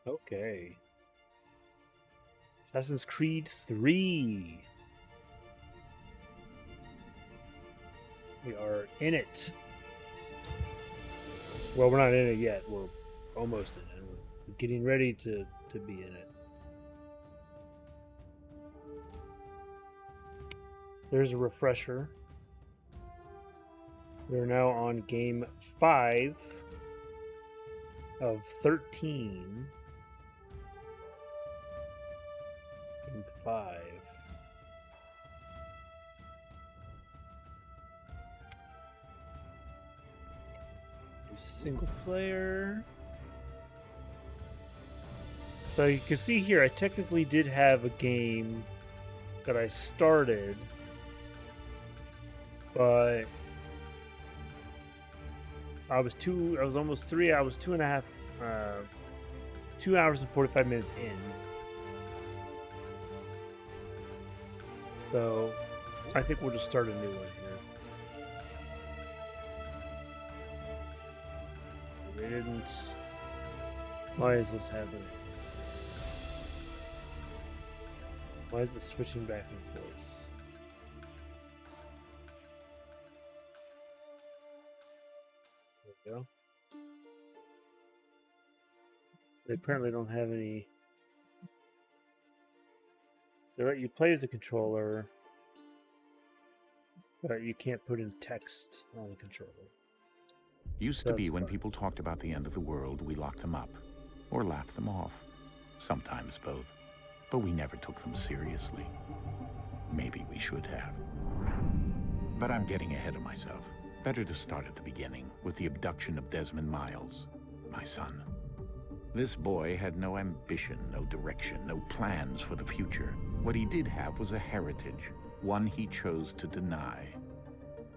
Okay. Assassin's Creed 3. We are in it. Well, we're not in it yet. We're almost in it. We're getting ready to be in it. there's a refresher. We're now on game 5 of 13. Game 5. Single player. So you can see here, I technically did have a game that I started, but I was almost 3 hours, 2.5, 2 hours and 45 minutes in. So I think we'll just start a new one here. They didn't. Why is this happening? Why is it switching back and forth? There we go. They apparently don't have any. They're right, you play as a controller, but you can't put in text on the controller. Used to be when people talked about the end of the world, we locked them up or laughed them off. Sometimes both. But we never took them seriously. Maybe we should have. But I'm getting ahead of myself. Better to start at the beginning, with the abduction of Desmond Miles, my son. This boy had no ambition, no direction, no plans for the future. What he did have was a heritage, one he chose to deny.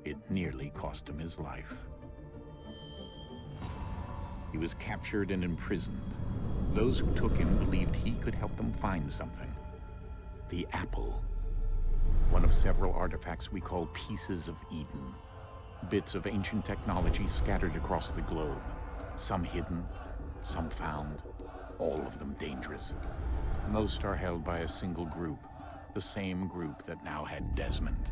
It nearly cost him his life. He was captured and imprisoned. Those who took him believed he could help them find something. The apple. One of several artifacts we call pieces of Eden. Bits of ancient technology scattered across the globe. Some hidden, some found, all of them dangerous. Most are held by a single group, the same group that now had Desmond.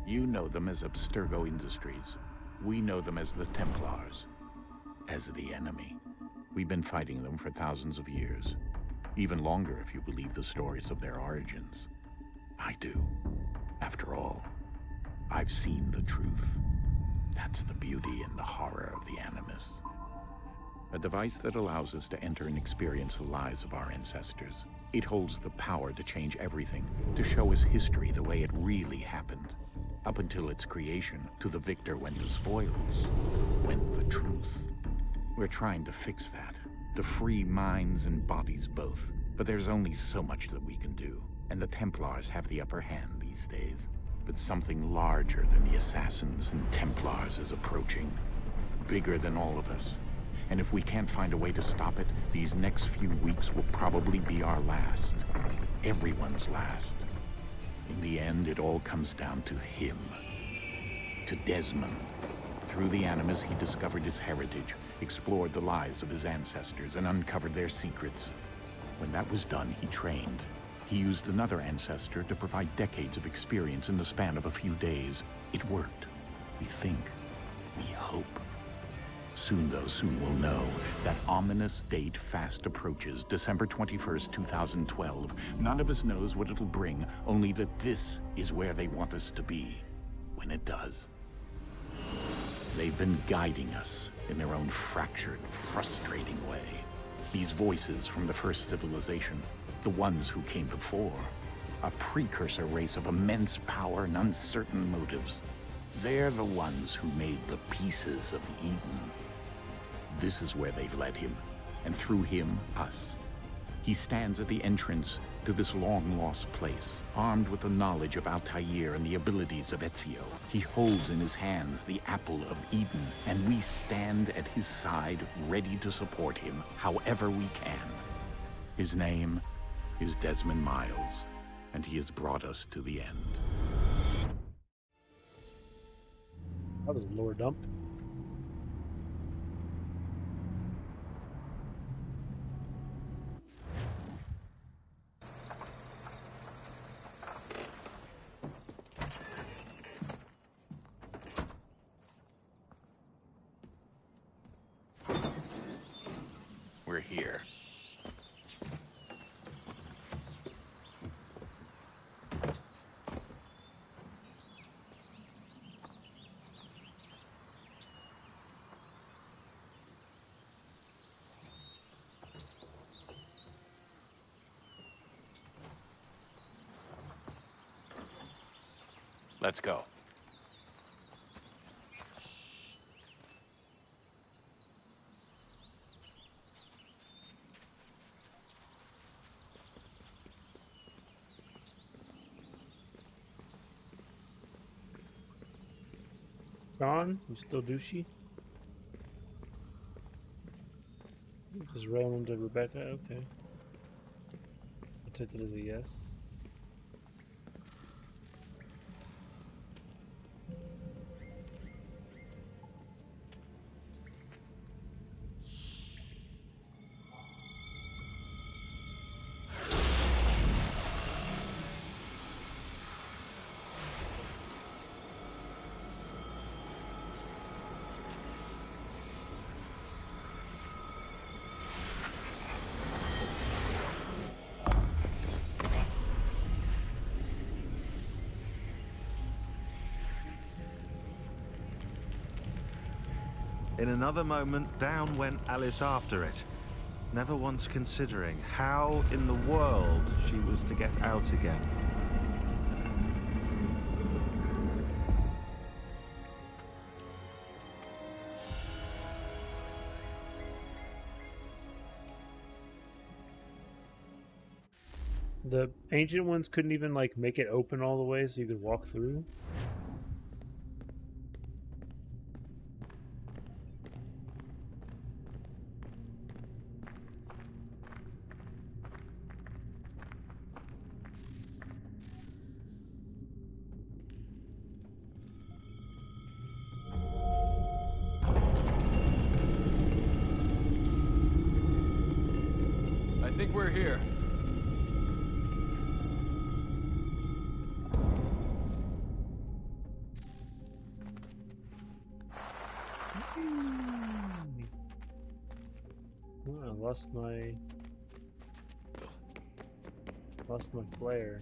You know them as Abstergo Industries. We know them as the Templars, as the enemy. We've been fighting them for thousands of years, even longer if you believe the stories of their origins. I do. After all, I've seen the truth. That's the beauty and the horror of the Animus. A device that allows us to enter and experience the lives of our ancestors. It holds the power to change everything, to show us history the way it really happened. Up until its creation, to the victor went the spoils, went the truth. We're trying to fix that, to free minds and bodies both. But there's only so much that we can do, and the Templars have the upper hand these days. But something larger than the Assassins and Templars is approaching, bigger than all of us. And if we can't find a way to stop it, these next few weeks will probably be our last. Everyone's last. In the end, it all comes down to him. To Desmond. Through the Animus, he discovered his heritage, explored the lives of his ancestors, and uncovered their secrets. When that was done, he trained. He used another ancestor to provide decades of experience in the span of a few days. It worked. We think. We hope. Soon, though, soon we'll know. That ominous date fast approaches, December 21st, 2012. None of us knows what it'll bring, only that this is where they want us to be, when it does. They've been guiding us in their own fractured, frustrating way. These voices from the first civilization, the ones who came before, a precursor race of immense power and uncertain motives. They're the ones who made the pieces of Eden. This is where they've led him, and through him, us. He stands at the entrance to this long-lost place, armed with the knowledge of Altair and the abilities of Ezio. He holds in his hands the apple of Eden, and we stand at his side, ready to support him however we can. His name is Desmond Miles, and he has brought us to the end. That was a lower dump. We're here. Let's go. Gone? You still douchey? Just ran into Rebecca? Okay. I'll take that as a yes. In another moment, down went Alice after it, never once considering how in the world she was to get out again. The ancient ones couldn't even like make it open all the way so you could walk through. I think we're here. Oh, I lost my flare.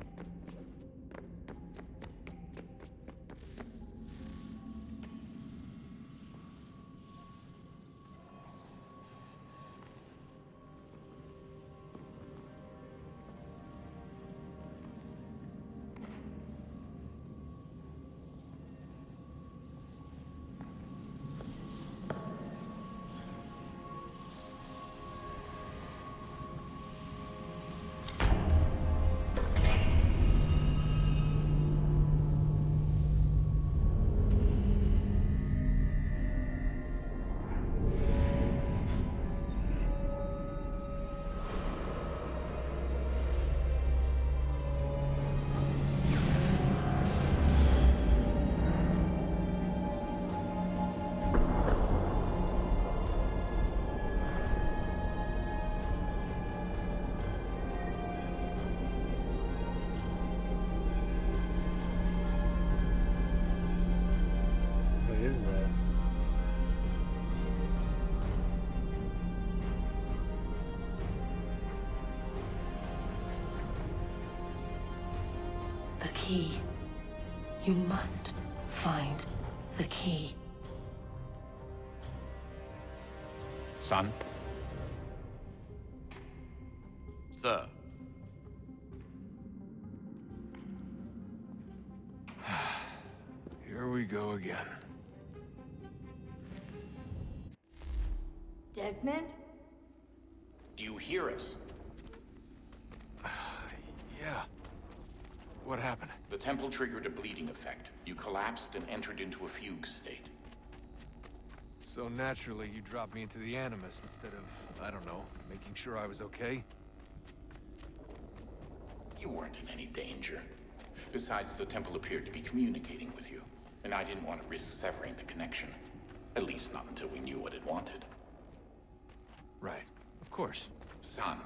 What is that? The key. You must find the key. Son? Sir. Here we go again. Desmond? Do you hear us? Yeah. What happened? The temple triggered a bleeding effect. You collapsed and entered into a fugue state. So naturally, you dropped me into the Animus instead of, I don't know, making sure I was okay? You weren't in any danger. Besides, the temple appeared to be communicating with you, and I didn't want to risk severing the connection. At least not until we knew what it wanted. Right. Of course. Son,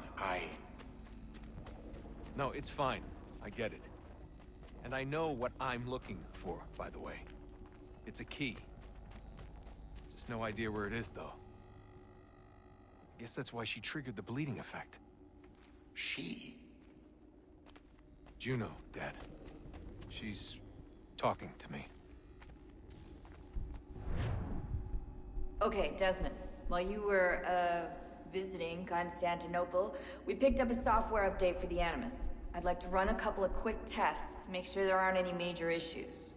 No, it's fine. I get it. And I know what I'm looking for, by the way. It's a key. Just no idea where it is, though. I guess that's why she triggered the bleeding effect. She? Juno, Dad. She's talking to me. Okay, Desmond. While you were, visiting Constantinople, we picked up a software update for the Animus. I'd like to run a couple of quick tests, make sure there aren't any major issues.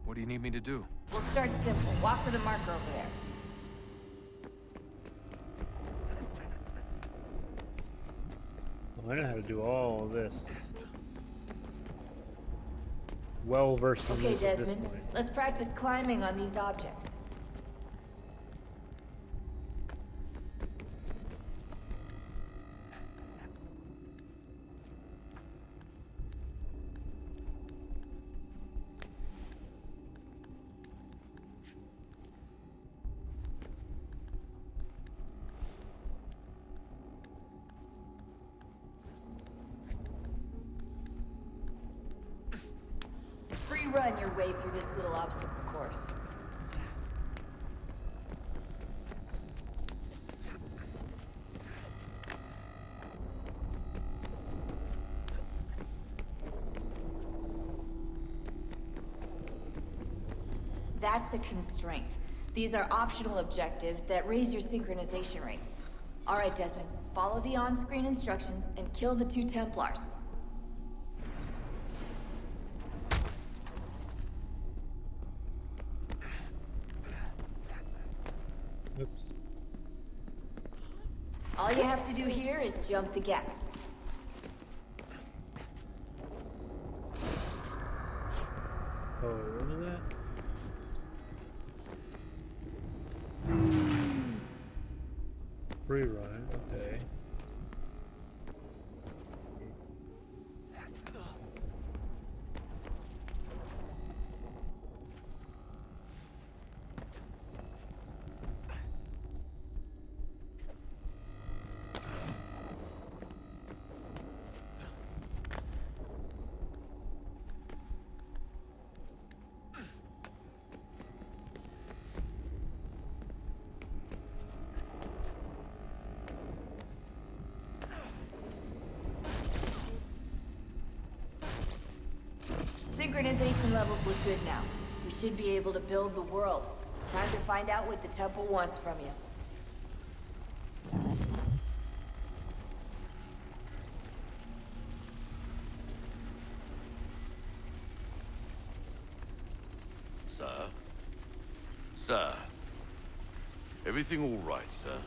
What do you need me to do? We'll start simple. Walk to the marker over there. Oh, I know how to do all this. Well versed in Okay, this at this Desmond. point. Let's practice climbing on these objects. Free run your way through this little obstacle course. That's a constraint. These are optional objectives that raise your synchronization rate. All right, Desmond. Follow the on-screen instructions and kill the 2 Templars. Oops. All you have to do here is jump the gap. Oh, what was that? Free run, okay. Synchronization levels look good now. We should be able to build the world. Time to find out what the temple wants from you. Sir? Sir? Everything all right, sir?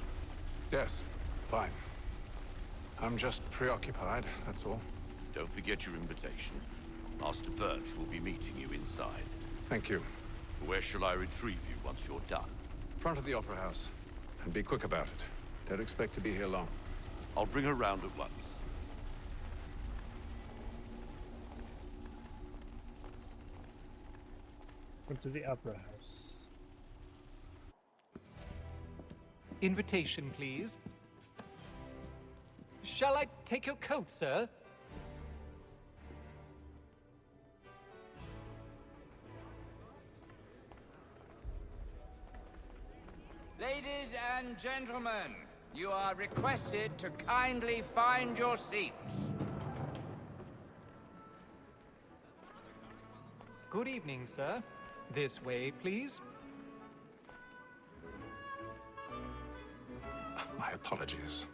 Yes, fine. I'm just preoccupied, that's all. Don't forget your invitation. Master Birch will be meeting you inside. Thank you. Where shall I retrieve you once you're done? Front of the Opera House. And be quick about it. Don't expect to be here long. I'll bring her round at once. Went to the Opera House. Invitation, please. Shall I take your coat, sir? Ladies and gentlemen, you are requested to kindly find your seats. Good evening, sir. This way, please. My apologies.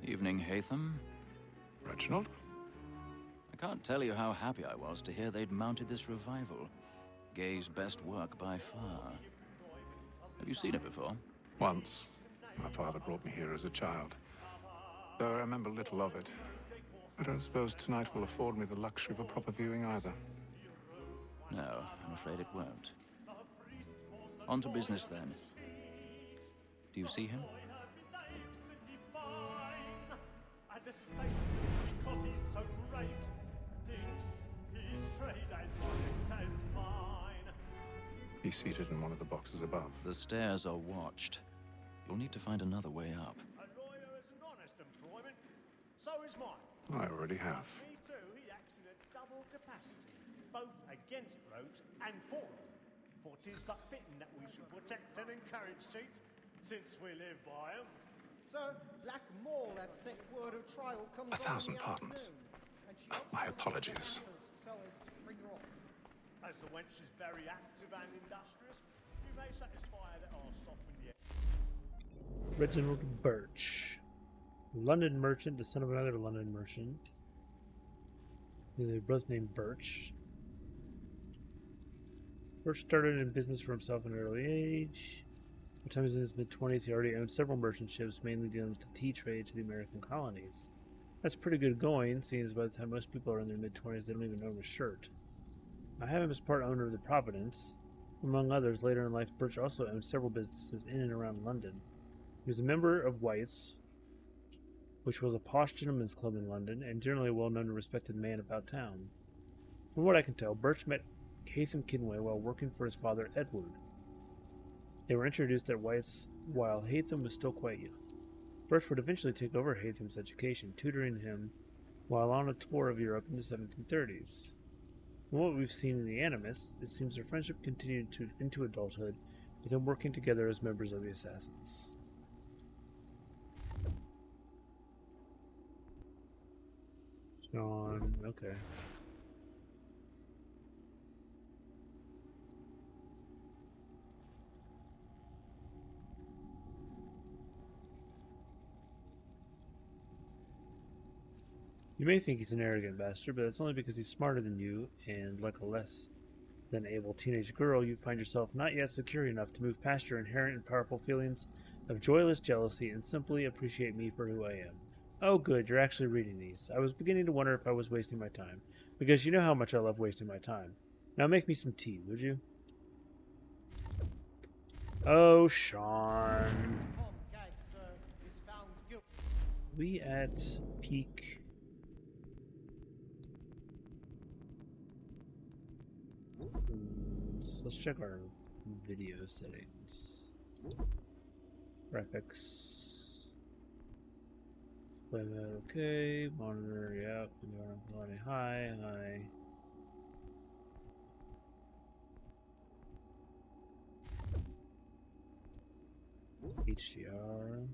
Evening, Hatham. Reginald? I can't tell you how happy I was to hear they'd mounted this revival. Gay's best work by far. Have you seen it before? Once. My father brought me here as a child. Though I remember little of it. I don't suppose tonight will afford me the luxury of a proper viewing either. No, I'm afraid it won't. On to business then. Do you see him? Because he's so great, thinks his trade as honest as mine. He's seated in one of the boxes above. The stairs are watched. You'll need to find another way up. A lawyer is an honest employment, so is mine. I already have. Me too, he acts in a double capacity, both against rogues and for them. For 'tis but fitting that we should protect and encourage cheats, since we live by 'em. Sir, Black Mall had set word of trial comes on in 1,000 the pardons. afternoon, and she hopes My to apologies. so as to bring her off. As the wench is very active and industrious, Reginald Birch. London merchant, the son of another London merchant. They were both named Birch. Birch started in business for himself at an early age. By the time he was in his mid-20s, he already owned several merchant ships, mainly dealing with the tea trade to the American colonies. That's pretty good going, seeing as by the time most people are in their mid-20s, they don't even own a shirt. I have him as part owner of the Providence. Among others, later in life, Birch also owned several businesses in and around London. He was a member of White's, which was a posh gentleman's club in London, and generally a well-known and respected man about town. From what I can tell, Birch met Haytham Kinway while working for his father, Edward. They were introduced at White's while Haytham was still quite young. Birch would eventually take over Haytham's education, tutoring him while on a tour of Europe in the 1730s. From what we've seen in the Animus, it seems their friendship continued into adulthood, with them working together as members of the Assassins. John, okay. You may think he's an arrogant bastard, but that's only because he's smarter than you, and like a less than able teenage girl, you find yourself not yet secure enough to move past your inherent and powerful feelings of joyless jealousy and simply appreciate me for who I am. Oh good, you're actually reading these. I was beginning to wonder if I was wasting my time, because you know how much I love wasting my time. Now make me some tea, would you? Oh, Sean. We at peak... Let's check our video settings. Graphics. Play that okay. Monitor, yep. High. HDR.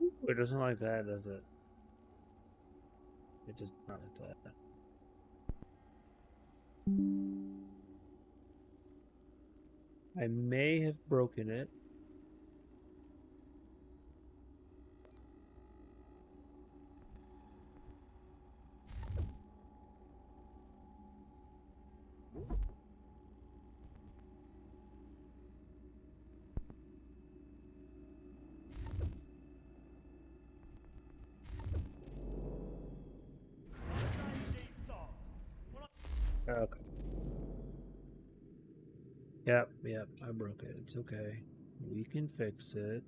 Ooh, it doesn't like that, does it? It does not like that. I may have broken it. Okay. Yep, I broke it. It's okay. We can fix it.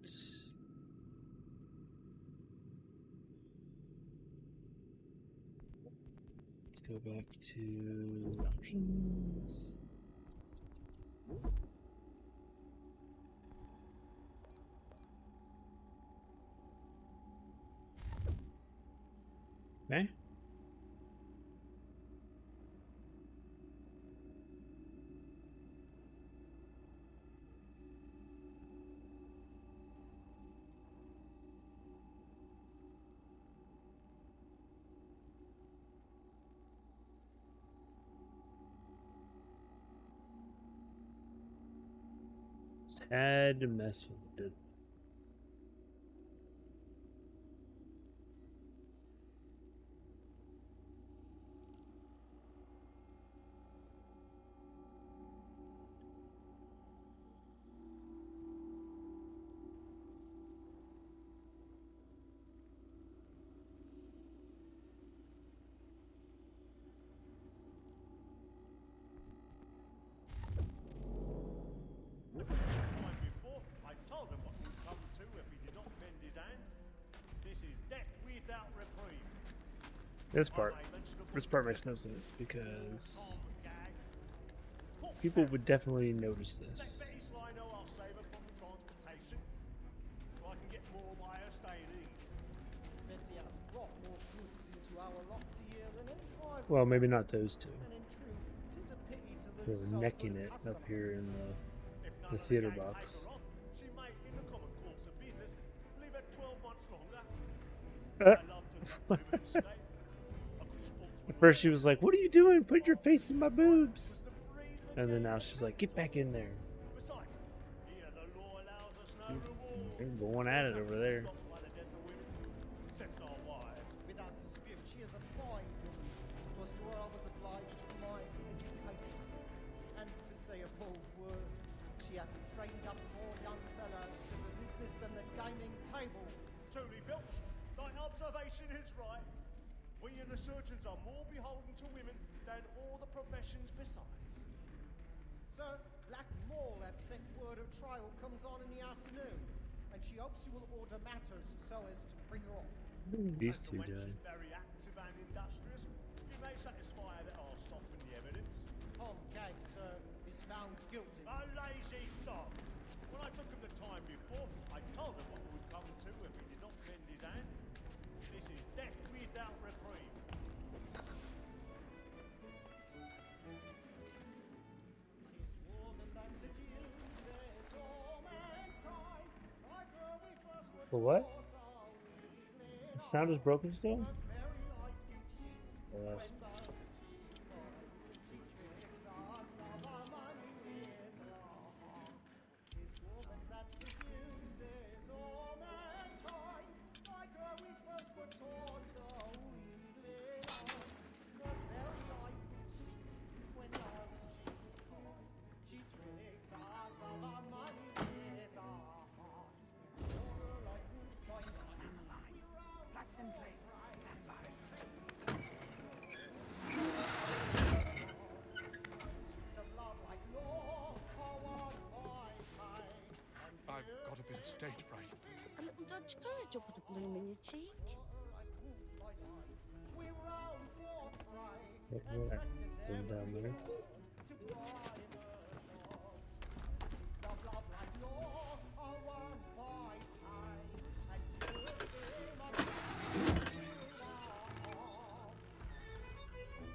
Let's go back to options. Okay. Had to mess with it. This part makes no sense because people would definitely notice this. Well, maybe not those two. They were necking it up here in the theater box. At first she was like, "What are you doing? Put your face in my boobs." And then now she's like, get back in there. Besides, here the law allows us no reward. They're going at it over there. Not by the death of women, except our wives. Without dispute, she is a fine woman. It was to her I was obliged for my education. And to say a bold word, she hath trained up more young fellows to the business than the gaming table. Truly, Filch, thy observation is right. We and the surgeons are more beholden to women than all the professions besides. Sir, Black Mall at set word of trial comes on in the afternoon, and she hopes you will order matters so as to bring her off. These As the two wench doing. is very active and industrious, you may satisfy that I'll soften the evidence. Tom Gag, sir, is found guilty. A lazy dog. When I took him the time before, I told him what would come to if he did not bend his hand. This is death without reprieve. For what? The sound is broken still? Oh, that's... I've got a bit of stage fright. A little Dutch courage will put a bloom in your cheek. Going down there.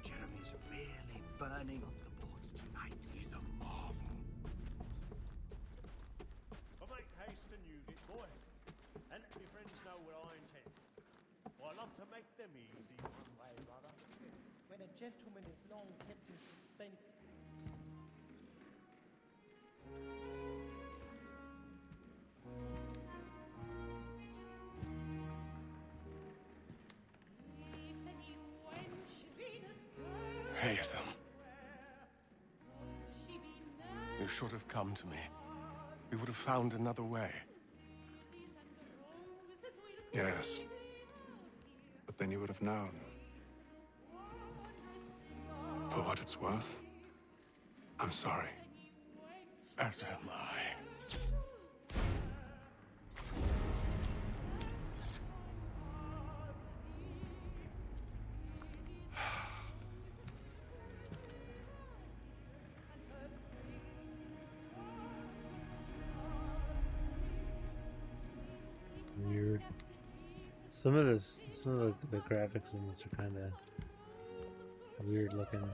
Jeremy's really burning off the boards tonight. He's a marvel. But make haste and use it, boy. And let your friends know what I intend. For I love to make them easy one way or other. When a gentleman is long kept in suspense, Haytham. You should have come to me. We would have found another way. Yes. But then you would have known. For what it's worth, I'm sorry. As am I. Weird. Some of the graphics in this are kind of weird looking.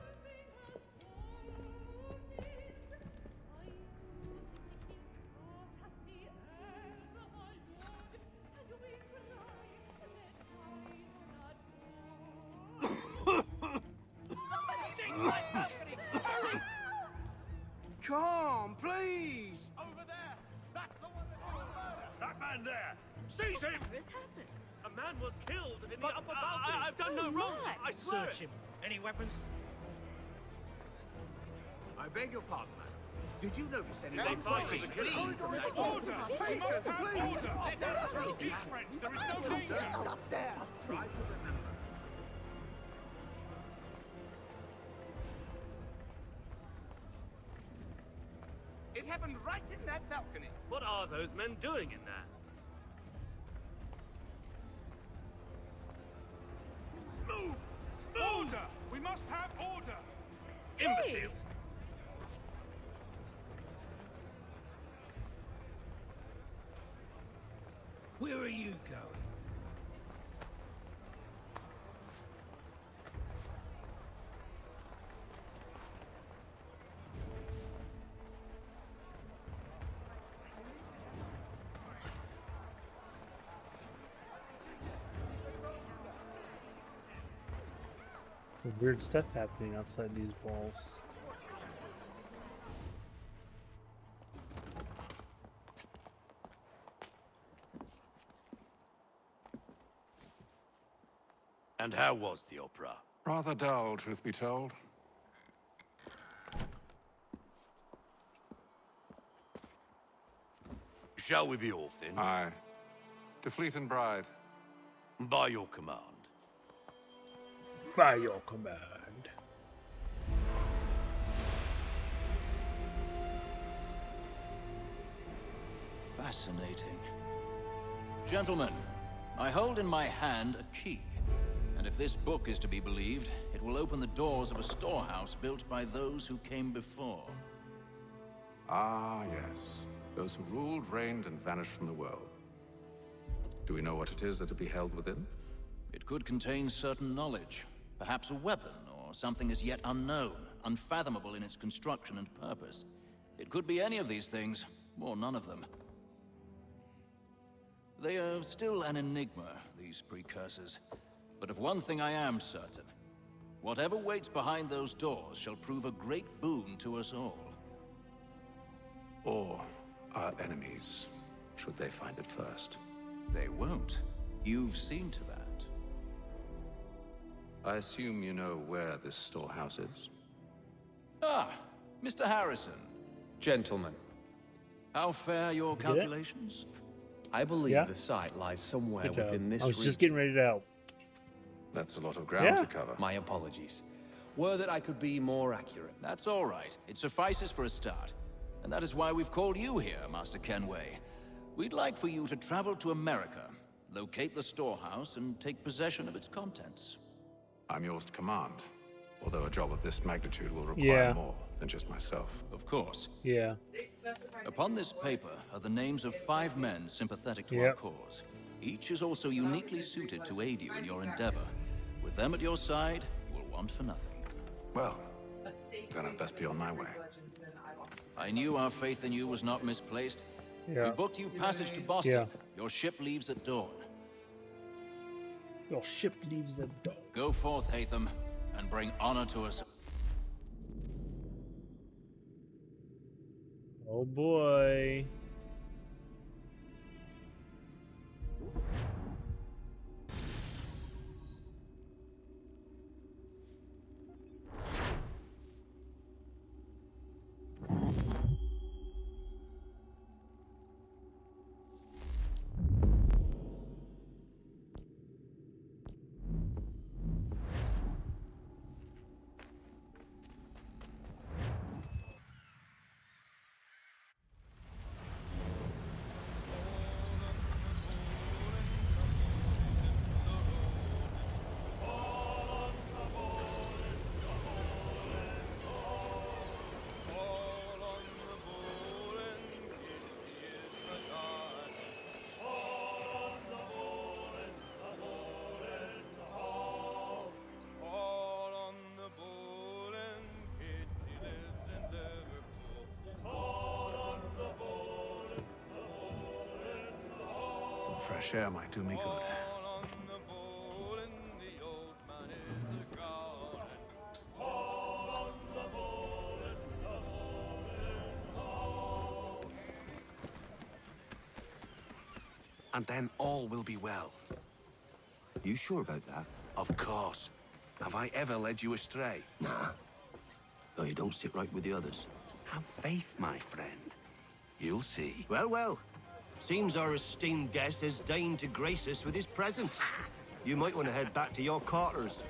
Calm, please! Over there! That's the one that did the murder! That man there! Seize him! What has happened? A man was killed in the upper balcony! I've done no wrong! I swear Search him. Any weapons? I beg your pardon, madam. Did you notice any... They find me, Please, Order! We must have order! Let us through, Peace, friends! There is no danger! Up there! Try to remember. It happened right in that balcony. What are those men doing in there? Move! Order! We must have order! Imbecile! Where are you going? Weird stuff happening outside these walls. And how was the opera? Rather dull, truth be told. Shall we be off then? Aye. To Fleet and Bride. By your command. By your command. Fascinating. Gentlemen, I hold in my hand a key. And if this book is to be believed, it will open the doors of a storehouse built by those who came before. Ah, yes. Those who ruled, reigned, and vanished from the world. Do we know what it is that will be held within? It could contain certain knowledge. Perhaps a weapon, or something as yet unknown, unfathomable in its construction and purpose. It could be any of these things, or none of them. They are still an enigma, these precursors. But of one thing I am certain. Whatever waits behind those doors shall prove a great boon to us all. Or our enemies, should they find it first. They won't. You've seen to that. I assume you know where this storehouse is? Ah, Mr. Harrison. Gentlemen. How fare your calculations? I believe the site lies somewhere within this I was region. just getting ready to out. That's a lot of ground to cover. My apologies. Were that I could be more accurate. That's all right. It suffices for a start. And that is why we've called you here, Master Kenway. We'd like for you to travel to America, locate the storehouse, and take possession of its contents. I'm yours to command. Although a job of this magnitude will require more than just myself. Of course. Yeah. Upon this paper are the names of 5 men sympathetic to our cause. Each is also uniquely suited to aid you in your endeavor. With them at your side, you will want for nothing. Well, then I'd best be on my way. I knew our faith in you was not misplaced. Yeah. We booked you passage to Boston. Yeah. Your ship leaves at dawn. Your ship leaves at dawn. Go forth, Hatham, and bring honor to us. Oh boy. Some fresh air might do me good. And then all will be well. You sure about that? Of course. Have I ever led you astray? Nah. No, you don't sit right with the others. Have faith, my friend. You'll see. Well, well. Seems our esteemed guest has deigned to grace us with his presence. You might want to head back to your quarters.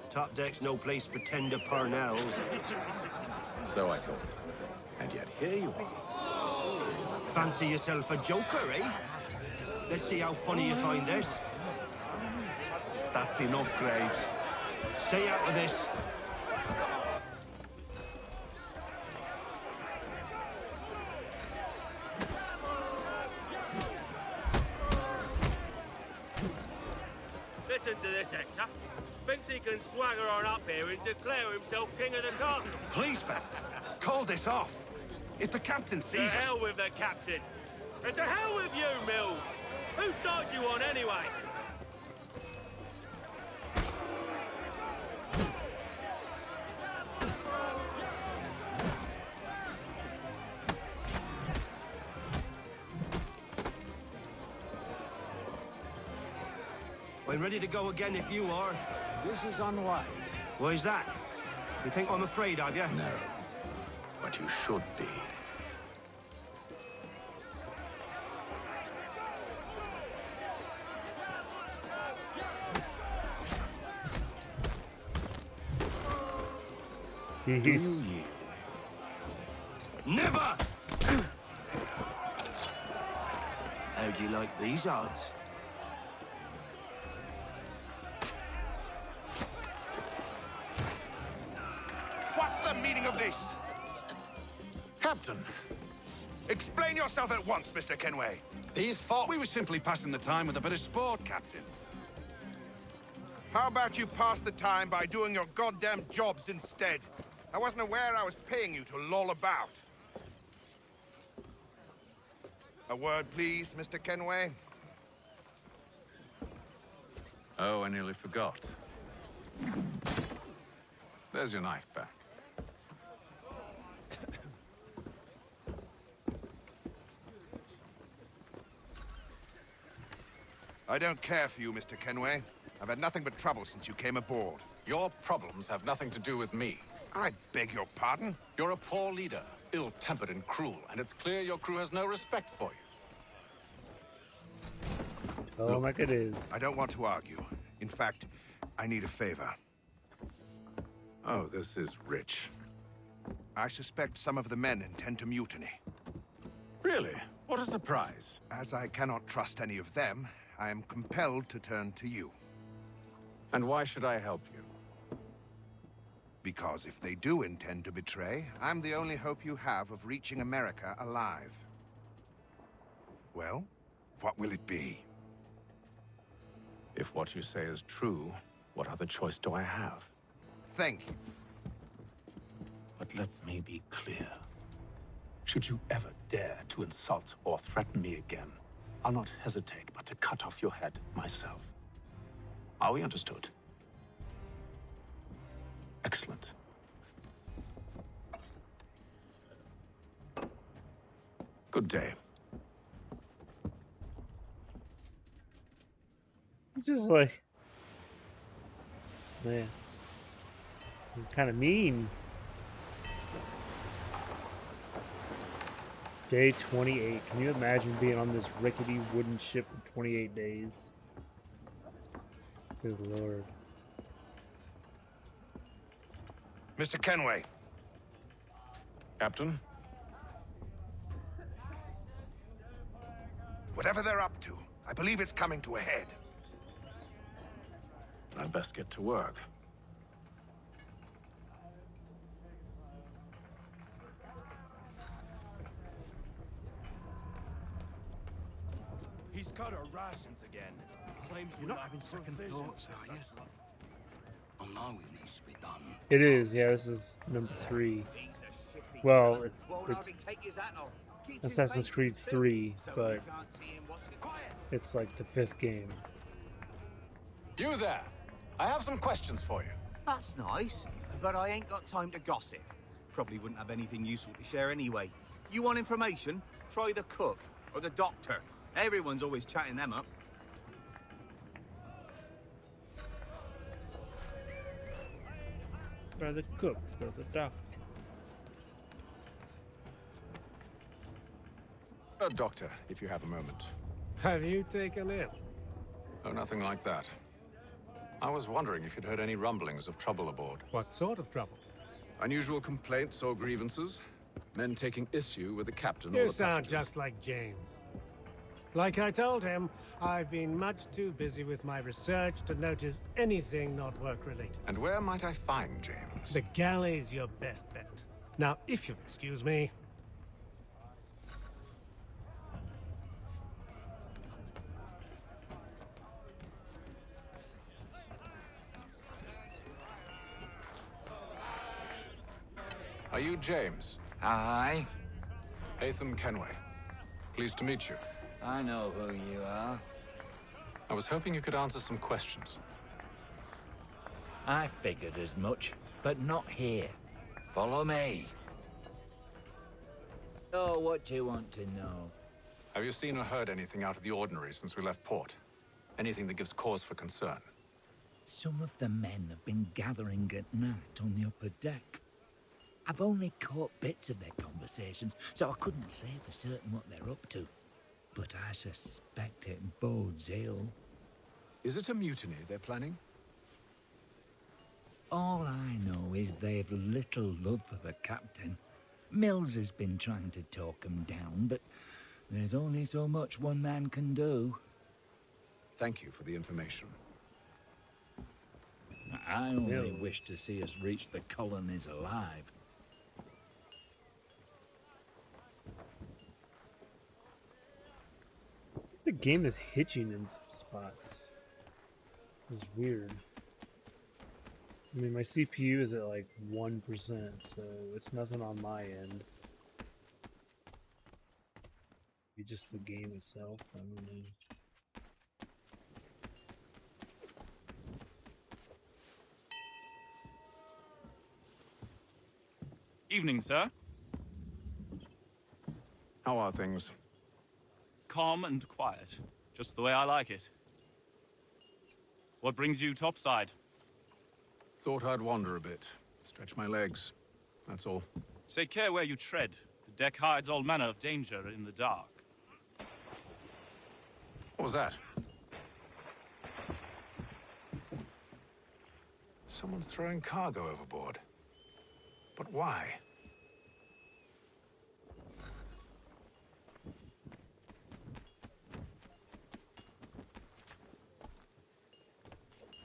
Top deck's no place for tender parnells. So I thought. And yet here you are. Fancy yourself a joker, eh? Let's see how funny you find this. That's enough, Graves. Stay out of this. Listen to this, Hector. Thinks he can swagger on up here and declare himself king of the castle. Please, fellas, call this off. If the captain To sees us... hell with the captain. And to hell with you, Mills. Whose side you on, anyway? I'm ready to go again if you are. This is unwise. Why is that? You think I'm afraid of you? No. But you should be. He's... Never! How do you like these odds? What's the meaning of this? Captain, Explain yourself at once, Mr. Kenway. these thought we were simply passing the time with a bit of sport, Captain. How about you pass the time by doing your goddamn jobs instead? I wasn't aware I was paying you to loll about. A word, please, Mr. Kenway. Oh, I nearly forgot. There's your knife back. I don't care for you, Mr. Kenway. I've had nothing but trouble since you came aboard. Your problems have nothing to do with me. I beg your pardon? You're a poor leader, ill-tempered and cruel, and it's clear your crew has no respect for you. Oh, my goodness. I don't want to argue. In fact, I need a favor. Oh, this is rich. I suspect some of the men intend to mutiny. Really? What a surprise. As I cannot trust any of them, I am compelled to turn to you. And why should I help you? Because if they do intend to betray, I'm the only hope you have of reaching America alive. Well, what will it be? If what you say is true, what other choice do I have? Thank you. But let me be clear. Should you ever dare to insult or threaten me again, I'll not hesitate but to cut off your head myself. Are we understood? Excellent. Good day. Just like, man, kind of mean. Day 28. Can you imagine being on this rickety wooden ship for 28 days? Good lord. Mr. Kenway. Captain? Whatever they're up to, I believe it's coming to a head. I'd best get to work. He's cut our rations again. Claims You're not having second thoughts, are you? I know it needs to be done. It is, yeah, this is number 3. Well, it's Assassin's Creed 3, but it's like the 5th game. You there! I have some questions for you. That's nice, but I ain't got time to gossip. Probably wouldn't have anything useful to share anyway. You want information? Try the cook or the doctor. Everyone's always chatting them up. By the cook, by the doctor. Doctor, if you have a moment. Have you taken ill? Oh, nothing like that. I was wondering if you'd heard any rumblings of trouble aboard. What sort of trouble? Unusual complaints or grievances? Men taking issue with the captain or You the sound passengers? just like James. Like I told him, I've been much too busy with my research to notice anything not work-related. And where might I find James? The galley's your best bet. Now, if you'll excuse me... Are you James? Aye. Atham Kenway. Pleased to meet you. I know who you are. I was hoping you could answer some questions. I figured as much, but not here. Follow me. Oh, what do you want to know? Have you seen or heard anything out of the ordinary since we left port? Anything that gives cause for concern? Some of the men have been gathering at night on the upper deck. I've only caught bits of their conversations, so I couldn't say for certain what they're up to. But I suspect it bodes ill. Is it a mutiny they're planning? All I know is they've little love for the captain. Mills has been trying to talk him down, but there's only so much one man can do. Thank you for the information. I only wish to see us reach the colonies alive. The game is hitching in some spots. It's weird. I mean, my CPU is at like 1%, so it's nothing on my end. Maybe just the game itself, I don't know. Evening, sir. How are things? Calm and quiet. Just the way I like it. What brings you topside? Thought I'd wander a bit. Stretch my legs. That's all. Take care where you tread. The deck hides all manner of danger in the dark. What was that? Someone's throwing cargo overboard. But why?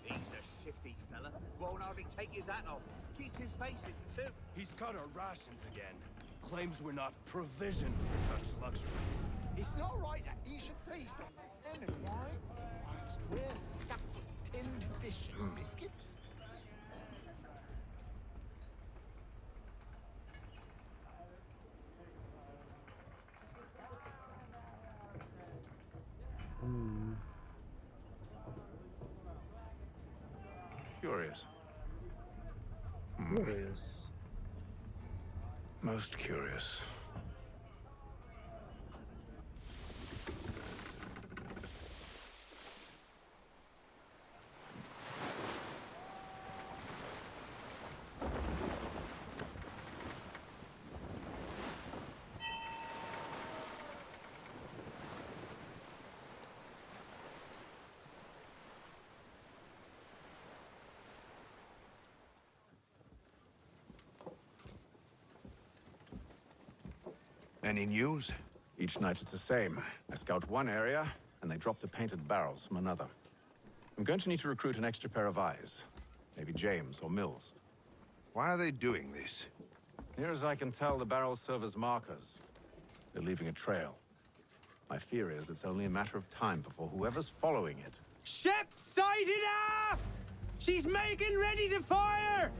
He's a shifty fella. Won't hardly take his hat off. Keeps his face in too. He's cut our rations again. Claims we're not provisioned for such luxuries. It's not right that he should feast on enemy, right? Whilst we're stuck with tinned fish and biscuits. Curious. Curious. Most curious. Any news? Each night it's the same. I scout one area, and they drop the painted barrels from another. I'm going to need to recruit an extra pair of eyes. Maybe James or Mills. Why are they doing this? Near as I can tell, the barrels serve as markers. They're leaving a trail. My fear is it's only a matter of time before whoever's following it... Ship sighted aft! She's making ready to fire!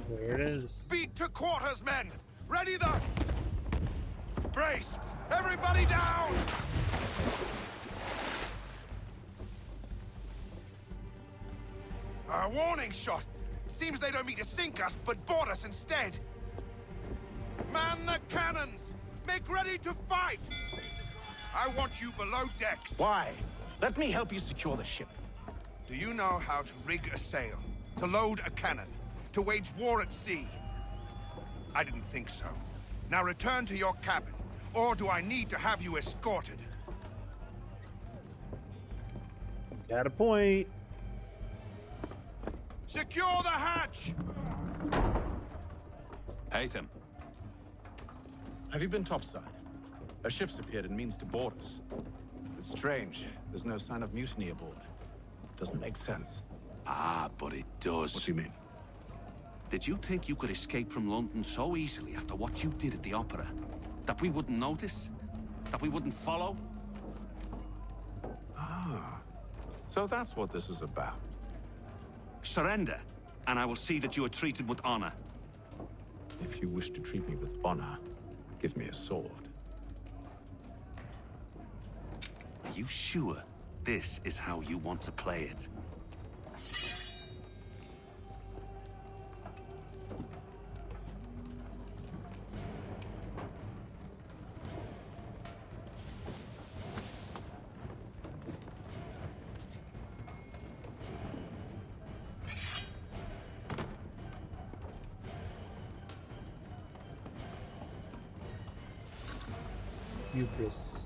There it is. Beat to quarters, men! Ready the... Brace! Everybody down! A warning shot! Seems they don't mean to sink us, but board us instead. Man the cannons! Make ready to fight! I want you below decks. Why? Let me help you secure the ship. Do you know how to rig a sail? To load a cannon? To wage war at sea? I didn't think so. Now return to your cabin. Or do I need to have you escorted? He's got a point. Secure the hatch! Haytham. Have you been topside? A ship's appeared and means to board us. It's strange. There's no sign of mutiny aboard. Doesn't make sense. Ah, but it does. What do you mean? Did you think you could escape from London so easily after what you did at the opera? That we wouldn't notice? That we wouldn't follow? Ah. So that's what this is about. Surrender, and I will see that you are treated with honor. If you wish to treat me with honor, give me a sword. Are you sure this is how you want to play it? hubris.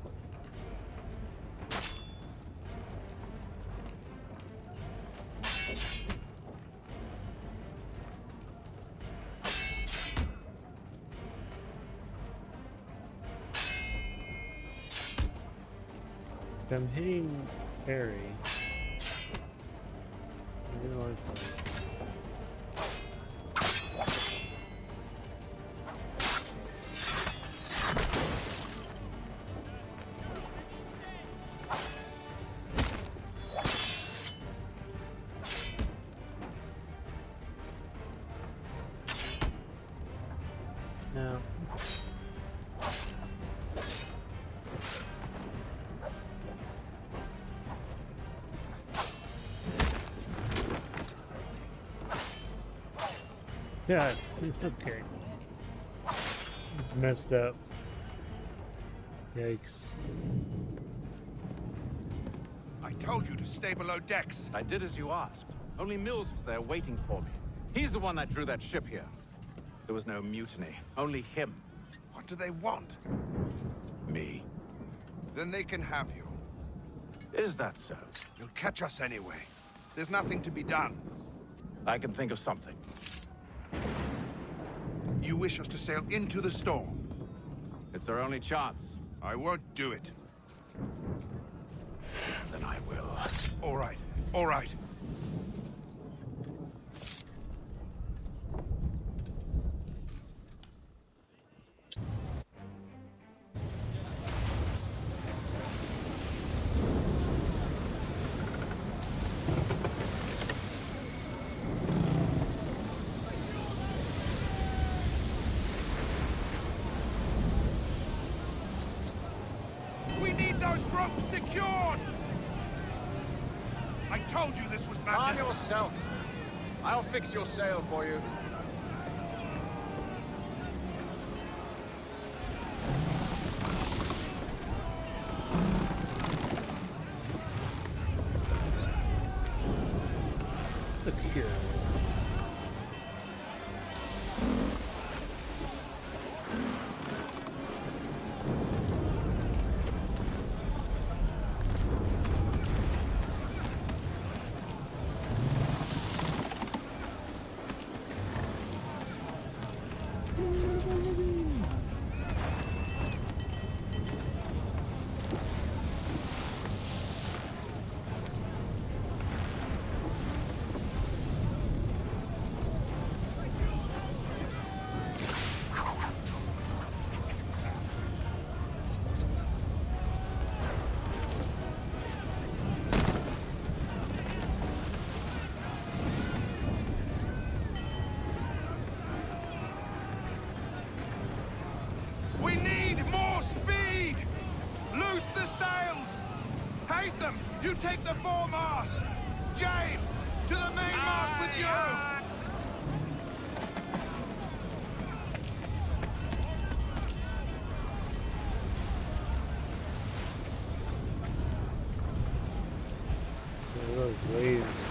If I'm hitting parry, I really want to fight. No. Yeah, okay. It's messed up. Yikes. I told you to stay below decks. I did as you asked. Only Mills was there waiting for me. He's the one that drew that ship here. There was no mutiny, only him. What do they want? Me. Then they can have you. Is that so? You'll catch us anyway. There's nothing to be done. I can think of something. You wish us to sail into the storm? It's our only chance. I won't do it. Then I will. All right, all right. We need those ropes secured! I told you this was madness. Arm yourself. I'll fix your sail for you. Look here. We need more speed! Loose the sails! Hate them! You take the foremast! James! To the mainmast with you! Look at those waves.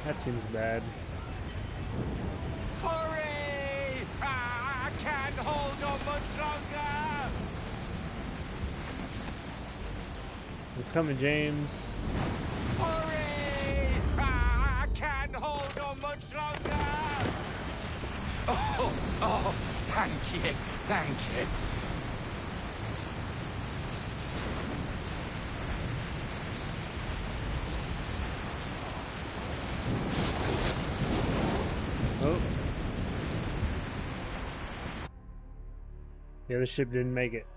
That seems bad. Hurry! I can't hold on much longer! We're coming, James. Hurry! I can't hold on much longer! Oh, thank you, thank you. Oh. The other ship didn't make it.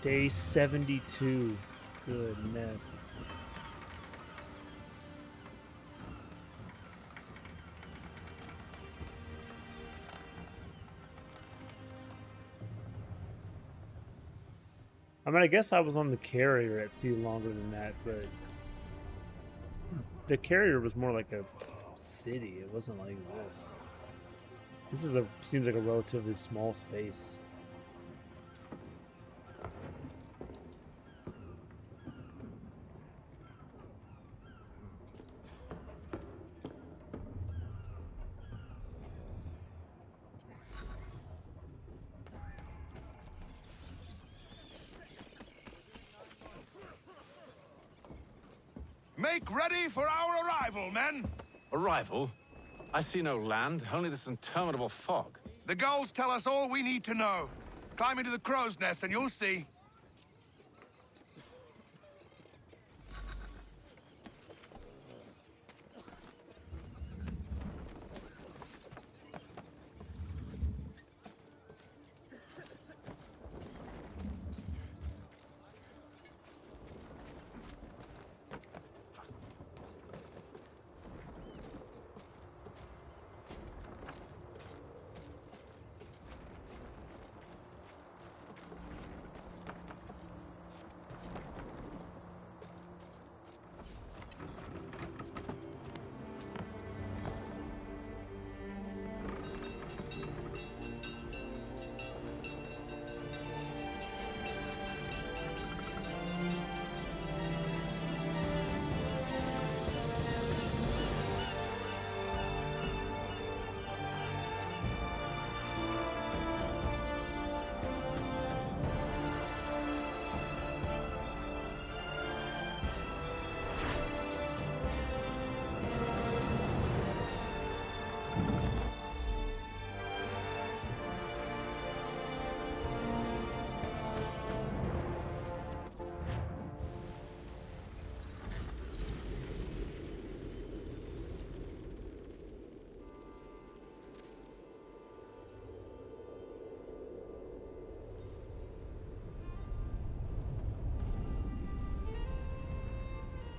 Day 72. Goodness. I mean, I guess I was on the carrier at sea longer than that, but the carrier was more like a city. It wasn't like this. This is seems like a relatively small space. Make ready for our arrival, men! Arrival? I see no land, only this interminable fog. The gulls tell us all we need to know. Climb into the crow's nest and you'll see.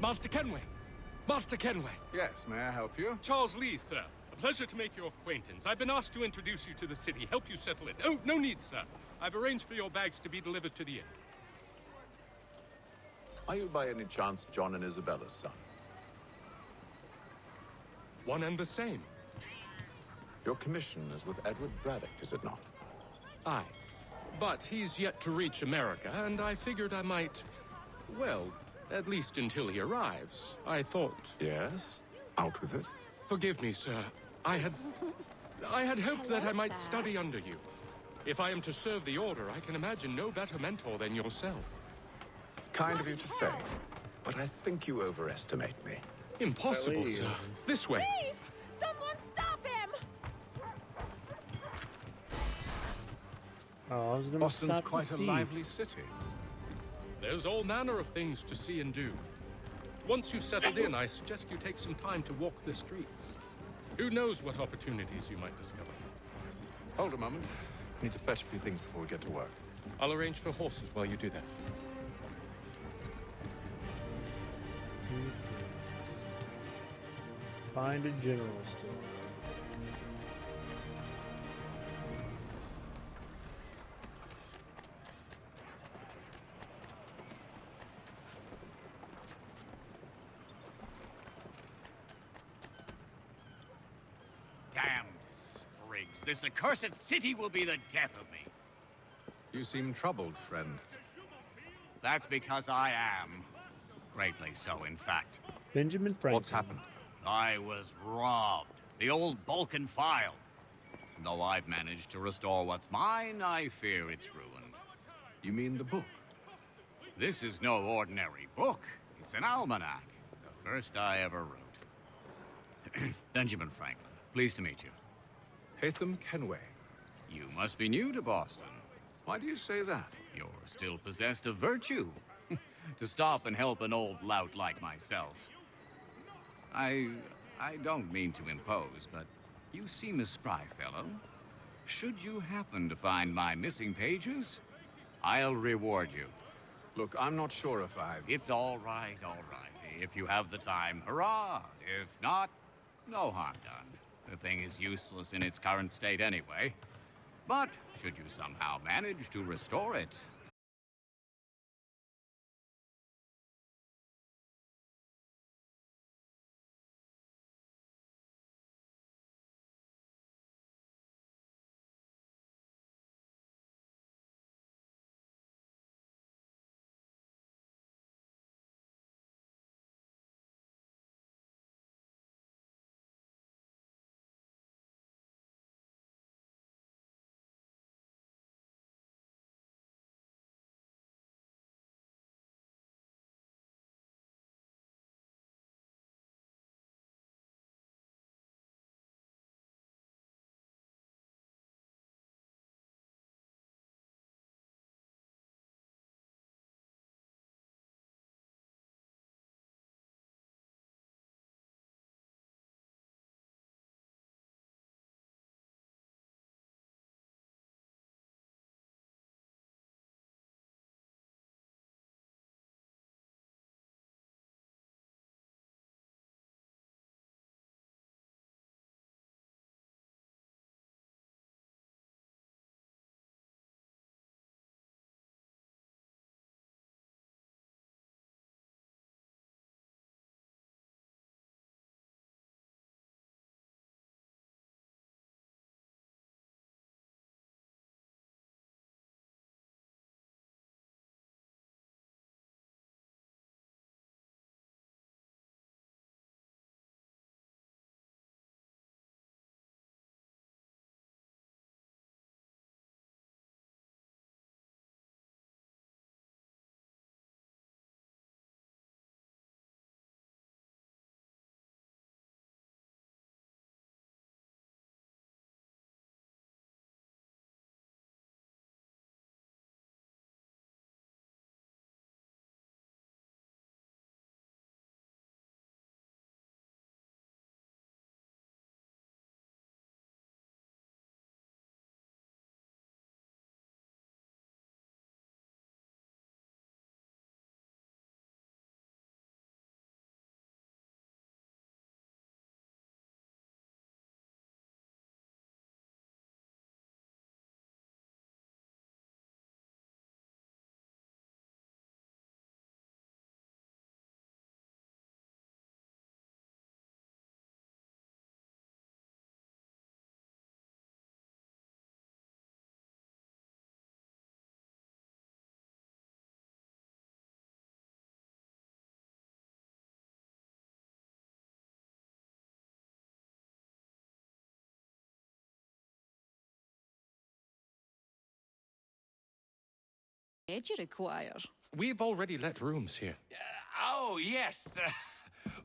Master Kenway! Master Kenway! Yes, may I help you? Charles Lee, sir. A pleasure to make your acquaintance. I've been asked to introduce you to the city, help you settle in. Oh, no need, sir. I've arranged for your bags to be delivered to the inn. Are you by any chance John and Isabella's son? One and the same. Your commission is with Edward Braddock, is it not? Aye. But he's yet to reach America, and I figured I might... well, at least until he arrives, I thought. Yes? Out with it. Forgive me, sir. I had hoped that I might study under you. If I am to serve the Order, I can imagine no better mentor than yourself. Kind of you to say, but I think you overestimate me. Impossible, sir. This way. Thief! Someone stop him! Oh, I was gonna Boston's stop quite the a thief. lively city. There's all manner of things to see and do. Once you've settled in, I suggest you take some time to walk the streets. Who knows what opportunities you might discover. Hold a moment. Need to fetch a few things before we get to work. I'll arrange for horses while you do that. These things. Find a general store. Damned sprigs. This accursed city will be the death of me. You seem troubled, friend. That's because I am. Greatly so, in fact. Benjamin Franklin. What's happened? I was robbed. The old Balkan file. Though I've managed to restore what's mine, I fear it's ruined. You mean the book? This is no ordinary book. It's an almanac. The first I ever wrote. Benjamin Franklin. Pleased to meet you. Hatham Kenway. You must be new to Boston. Why do you say that? You're still possessed of virtue. To stop and help an old lout like myself. I don't mean to impose, but you seem a spry fellow. Should you happen to find my missing pages, I'll reward you. Look, I'm not sure if I've... It's all right, all right. If you have the time, hurrah! If not, no harm done. The thing is useless in its current state anyway. But should you somehow manage to restore it, Aid you require? We've already let rooms here. Oh, yes.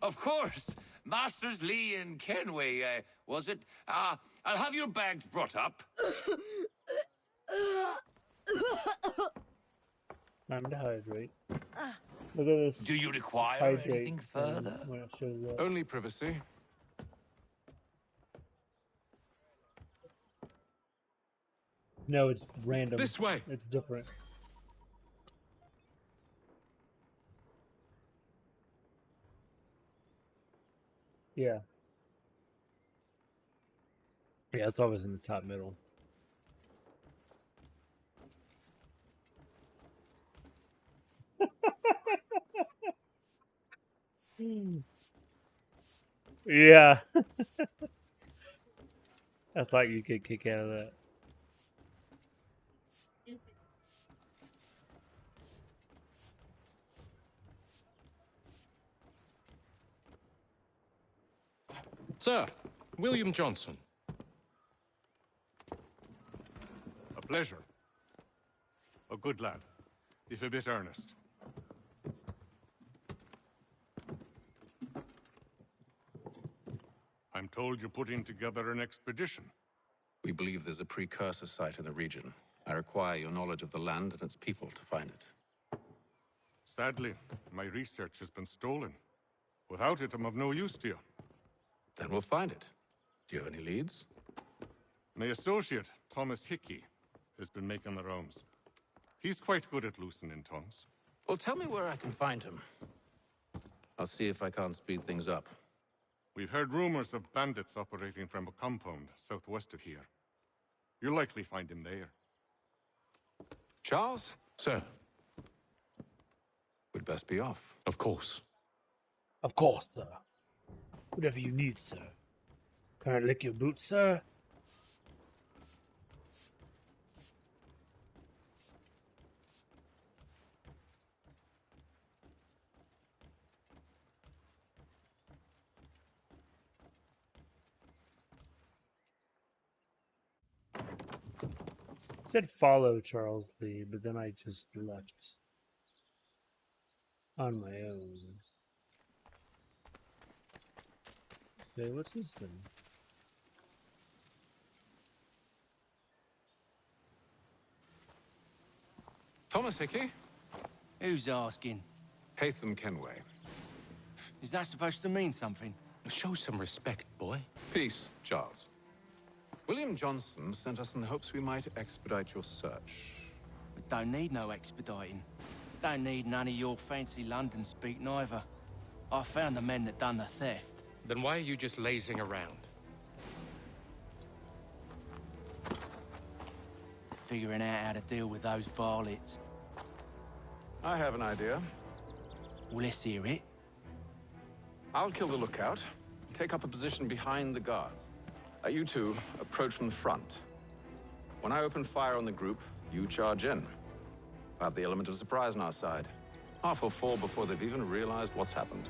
Of course. Masters Lee and Kenway, was it? I'll have your bags brought up. Time to hydrate. Look at this. Do you require hydrate anything further? when it shows up. Only privacy. No, it's random. This way. It's different. Yeah. Yeah, it's always in the top middle. Yeah. I thought you could kick out of that. Sir, William Johnson. A pleasure. A good lad, if a bit earnest. I'm told you're putting together an expedition. We believe there's a precursor site in the region. I require your knowledge of the land and its people to find it. Sadly, my research has been stolen. Without it, I'm of no use to you. Then we'll find it. Do you have any leads? My associate, Thomas Hickey, has been making the rounds. He's quite good at loosening tongues. Well, tell me where I can find him. I'll see if I can't speed things up. We've heard rumors of bandits operating from a compound southwest of here. You'll likely find him there. Charles? Sir. We'd best be off. Of course. Of course, sir. Whatever you need, sir. Can I lick your boots, sir? It said follow Charles Lee, but then I just left on my own. Okay, what's this thing? Thomas Hickey? Who's asking? Haytham Kenway. Is that supposed to mean something? Show some respect, boy. Peace, Charles. William Johnson sent us in the hopes we might expedite your search. We don't need no expediting. Don't need none of your fancy London speak neither. I found the men that done the theft. Then why are you just lazing around? Figuring out how to deal with those varlets. I have an idea. Well, let's hear it. I'll kill the lookout, take up a position behind the guards. You two approach from the front. When I open fire on the group, you charge in. We'll have the element of surprise on our side. Half will fall before they've even realized what's happened.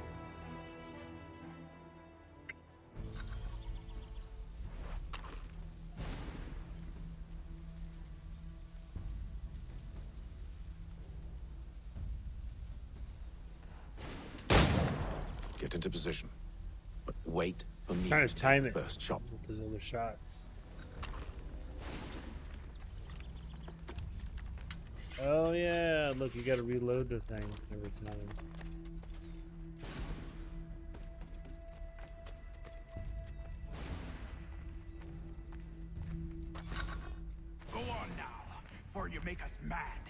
Get into position. But wait for me Trying to time it first shot. with those other shots. Oh yeah, look, you gotta reload the thing every time. Go on now, before you make us mad.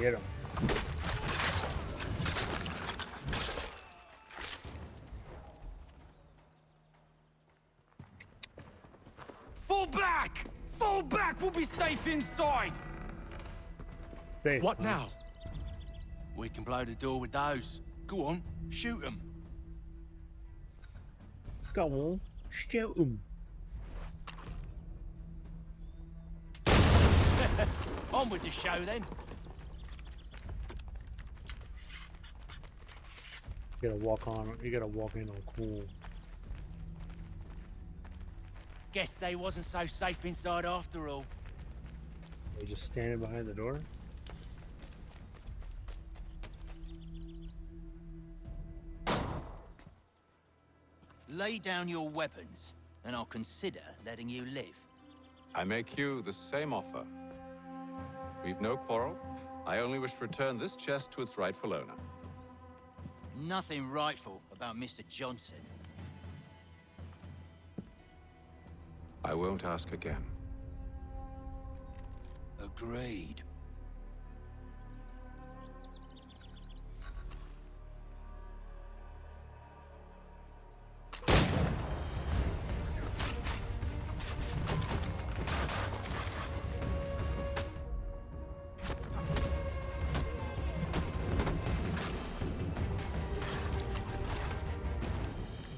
Get him. Fall back! Fall back! We'll be safe inside! Safe, what huh? now? We can blow the door with those. Go on, shoot them. Go on, shoot him. On with the show then. You gotta walk on. You gotta walk in on cool. Guess they wasn't so safe inside after all. Are you just standing behind the door? Lay down your weapons, and I'll consider letting you live. I make you the same offer. We've no quarrel. I only wish to return this chest to its rightful owner. Nothing rightful about Mr. Johnson. I won't ask again. Agreed.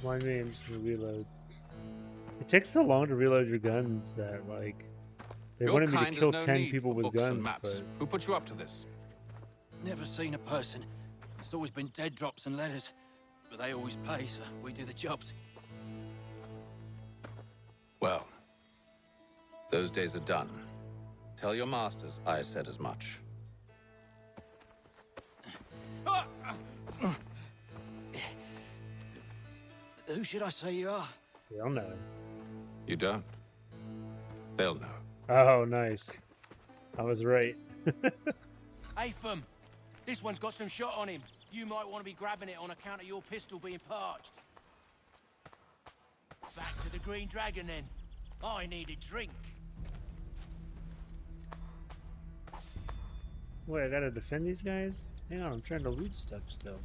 My name's gonna reload. It takes so long to reload your guns that, like, they Your wanted me to kind has kill no 10 need people for with books and guns, maps. but Who put you up to this? Never seen a person. It's always been dead drops and letters. But they always pay, so we do the jobs. Well, those days are done. Tell your masters I said as much. Who should I say you are? they'll know. You don't? They'll know. Oh, nice. I was right. Apham, this one's got some shot on him. You might want to be grabbing it on account of your pistol being parched. Back to the Green Dragon, then. I need a drink. Wait, I gotta defend these guys? Hang on, I'm trying to loot stuff still.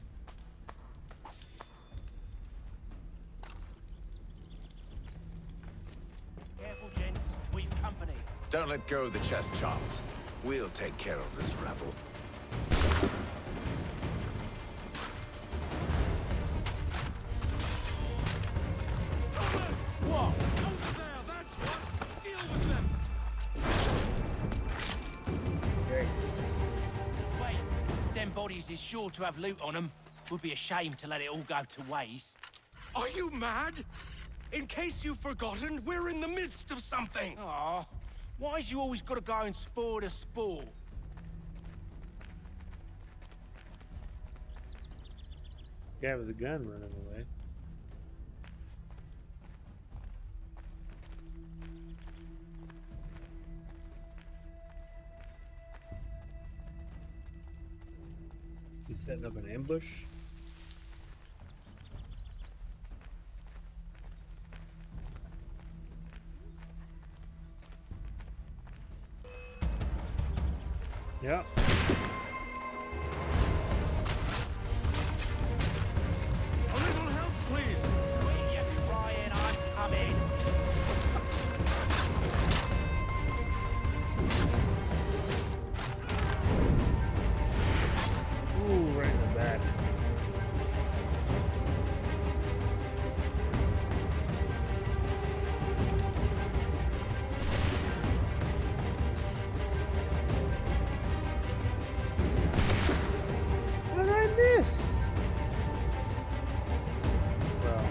Careful, gents. We've company. Don't let go of the chest, Charles. We'll take care of this rabble. What? Over there, that's what. Deal with them. Wait, them bodies is sure to have loot on them. Would be a shame to let it all go to waste. Are you mad? In case you've forgotten, we're in the midst of something. Aw, why's you always got to go and spoil the sport? Guy with a gun running away. He's setting up an ambush. Yep. A little help, please. Quit your crying, I'm coming. Ooh, right in the back. How did I miss? Well.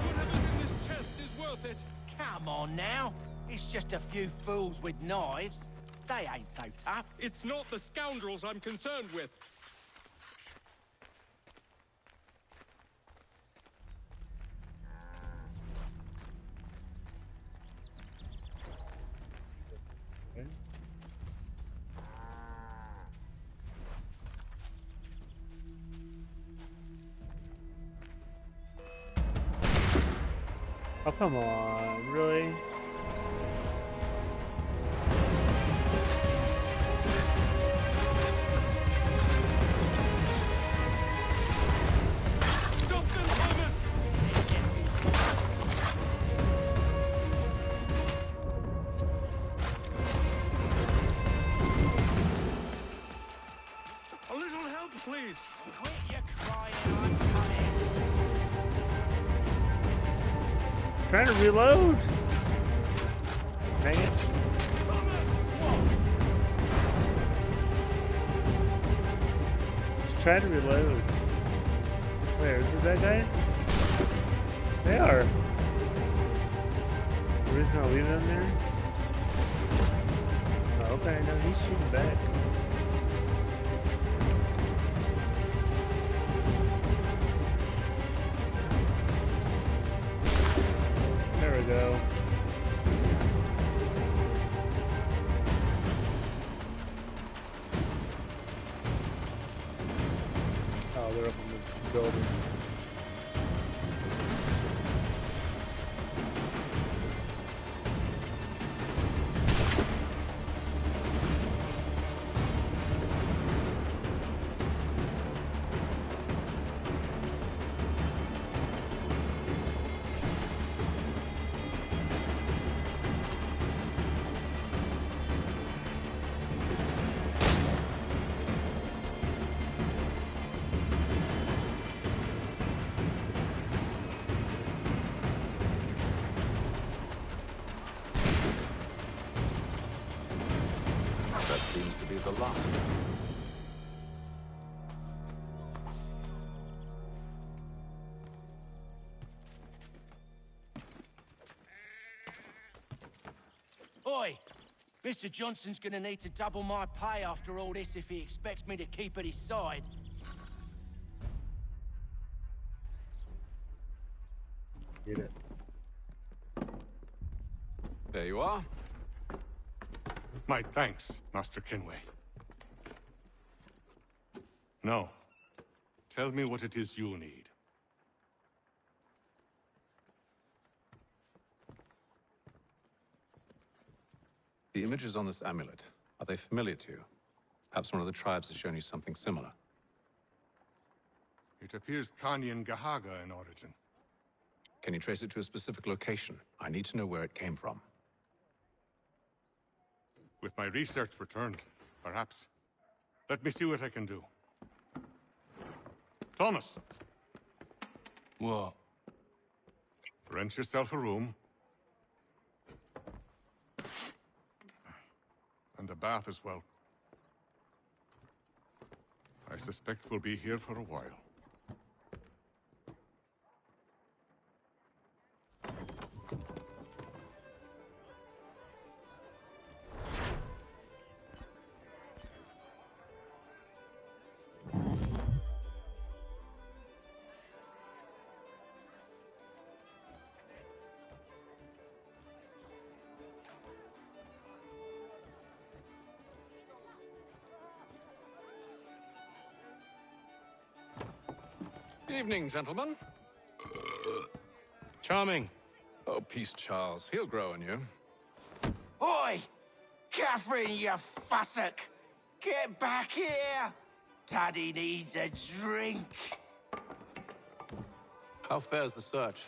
Whatever's in this chest is worth it. Come on now. It's just a few fools with knives. They ain't so tough. It's not the scoundrels I'm concerned with. Oh, come on, really? Stop them, Thomas! A little help, please. Quit your crying, I'm coming. Trying to reload. Dang it. Just trying to reload. Where? Is it that guys? They are. We're just gonna leave them there? Oh, okay, no, he's shooting back. There we go. Oh, they're up in the building. last. Oi! Mr. Johnson's gonna need to double my pay after all this if he expects me to keep at his side. Get it. There you are. My thanks, Master Kenway. Now, tell me what it is you need. The images on this amulet, are they familiar to you? Perhaps one of the tribes has shown you something similar. It appears Kanyan Gahaga in origin. Can you trace it to a specific location? I need to know where it came from. With my research returned, perhaps. Let me see what I can do. Thomas! What? Rent yourself a room. And a bath as well. I suspect we'll be here for a while. Evening, gentlemen. Charming. Oh, peace, Charles. He'll grow on you. Oi! Catherine, you fussock! Get back here! Daddy needs a drink! How fares the search?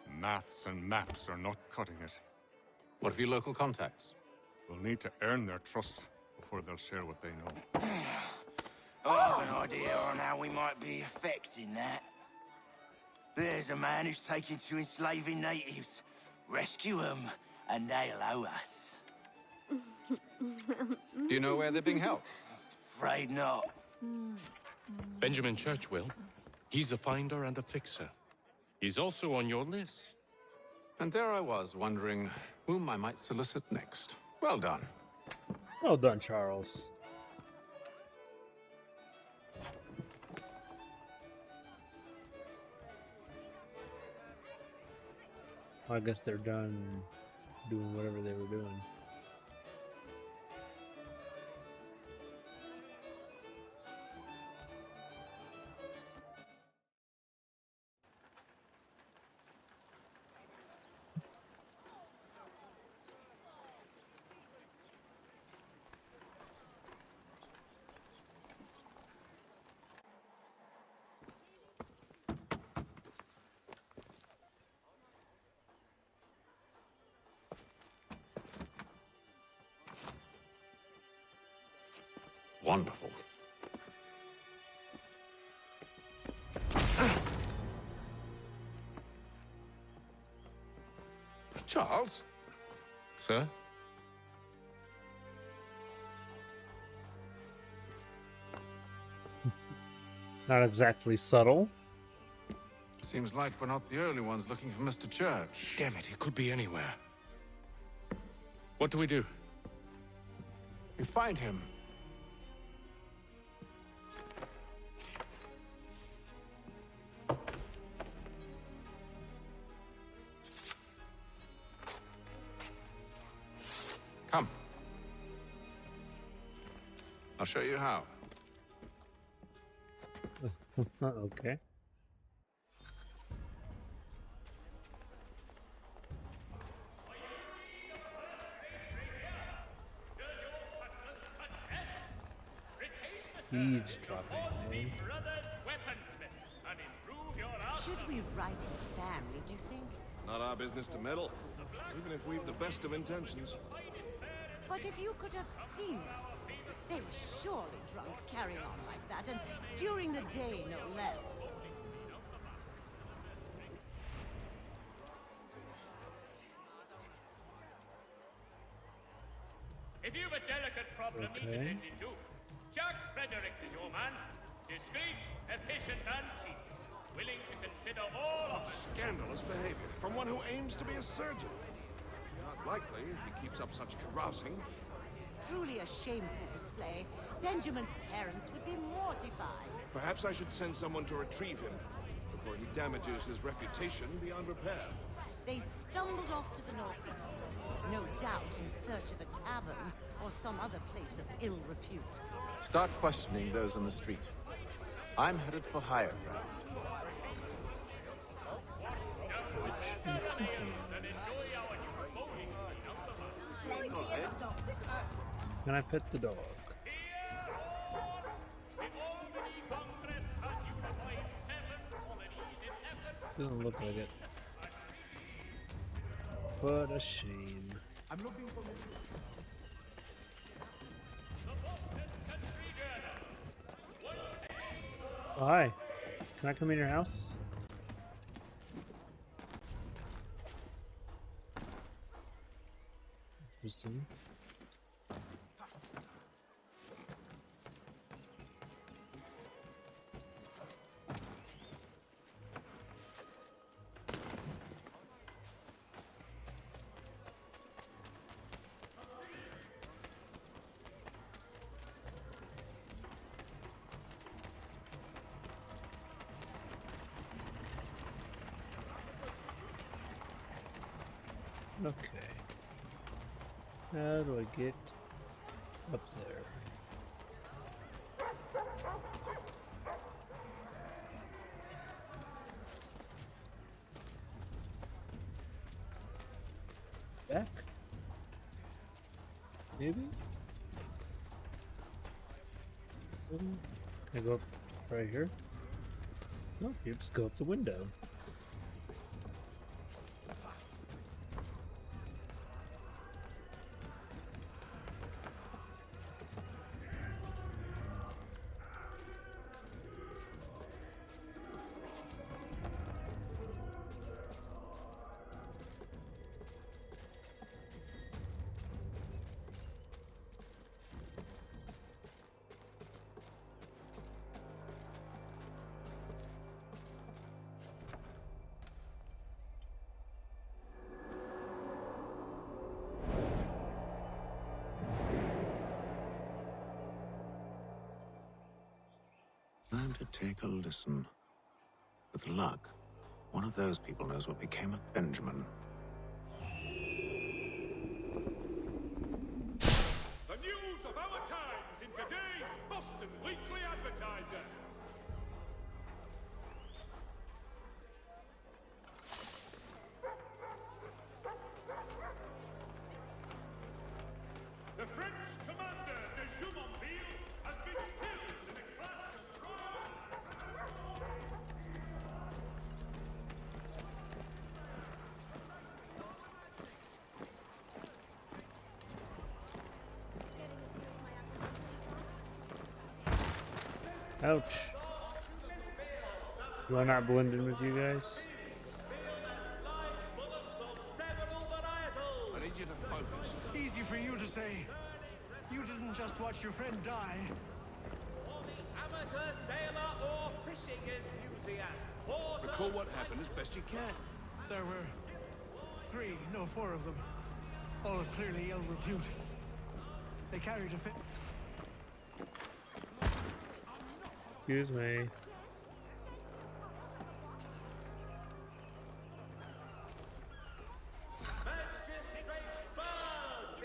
Maths and maps are not cutting it. What of your local contacts? We'll need to earn their trust before they'll share what they know. I have an idea on how we might be affecting that. There's a man who's taken to enslaving natives. Rescue them, and they'll owe us. Do you know where they're being held? Afraid not. Benjamin Churchwill. He's a finder and a fixer. He's also on your list. And there I was, wondering whom I might solicit next. Well done. Well done, Charles. I guess they're done doing whatever they were doing. Wonderful. Charles? Sir? Not exactly subtle. Seems like we're not the only ones looking for Mr. Church. Damn it, he could be anywhere. What do we do? We find him. Come. I'll show you how. Okay. Eavesdropping. Should we write his family, do you think? Not our business to meddle, even if we've the best of intentions. But if you could have seen it, they were surely drunk carrying on like that, and during the day, no less. If you've a delicate problem problem Okay. needs attending to. Jack Fredericks is your man. Discreet, efficient, and cheap. Willing to consider all offers. Scandalous behavior from one who aims to be a surgeon. Not likely if he keeps up such carousing. Truly a shameful display. Benjamin's parents would be mortified. Perhaps I should send someone to retrieve him before he damages his reputation beyond repair. They stumbled off to the northeast, no doubt in search of a tavern or some other place of ill repute. Start questioning those on the street. I'm headed for higher ground. Can I pet the dog? Doesn't look like it. What a shame. I'm looking for Oh, hi. Can I come in your house? Interesting. Okay. How do I get up there? Back? Maybe? Can I go up right here? No, you just go up the window. Time to take a listen. With luck, one of those people knows what became of Benjamin. the news of our times in today's Boston Weekly Advertiser. The French commander de Jumonville has been killed in a clash of Ouch. Do I not blend in with you guys? I need you to focus. Easy for you to say. You didn't just watch your friend die. Amateur sailor or fishing enthusiast. Recall what happened as best you can. There were four of them. All of clearly ill repute. They carried a fit. Excuse me.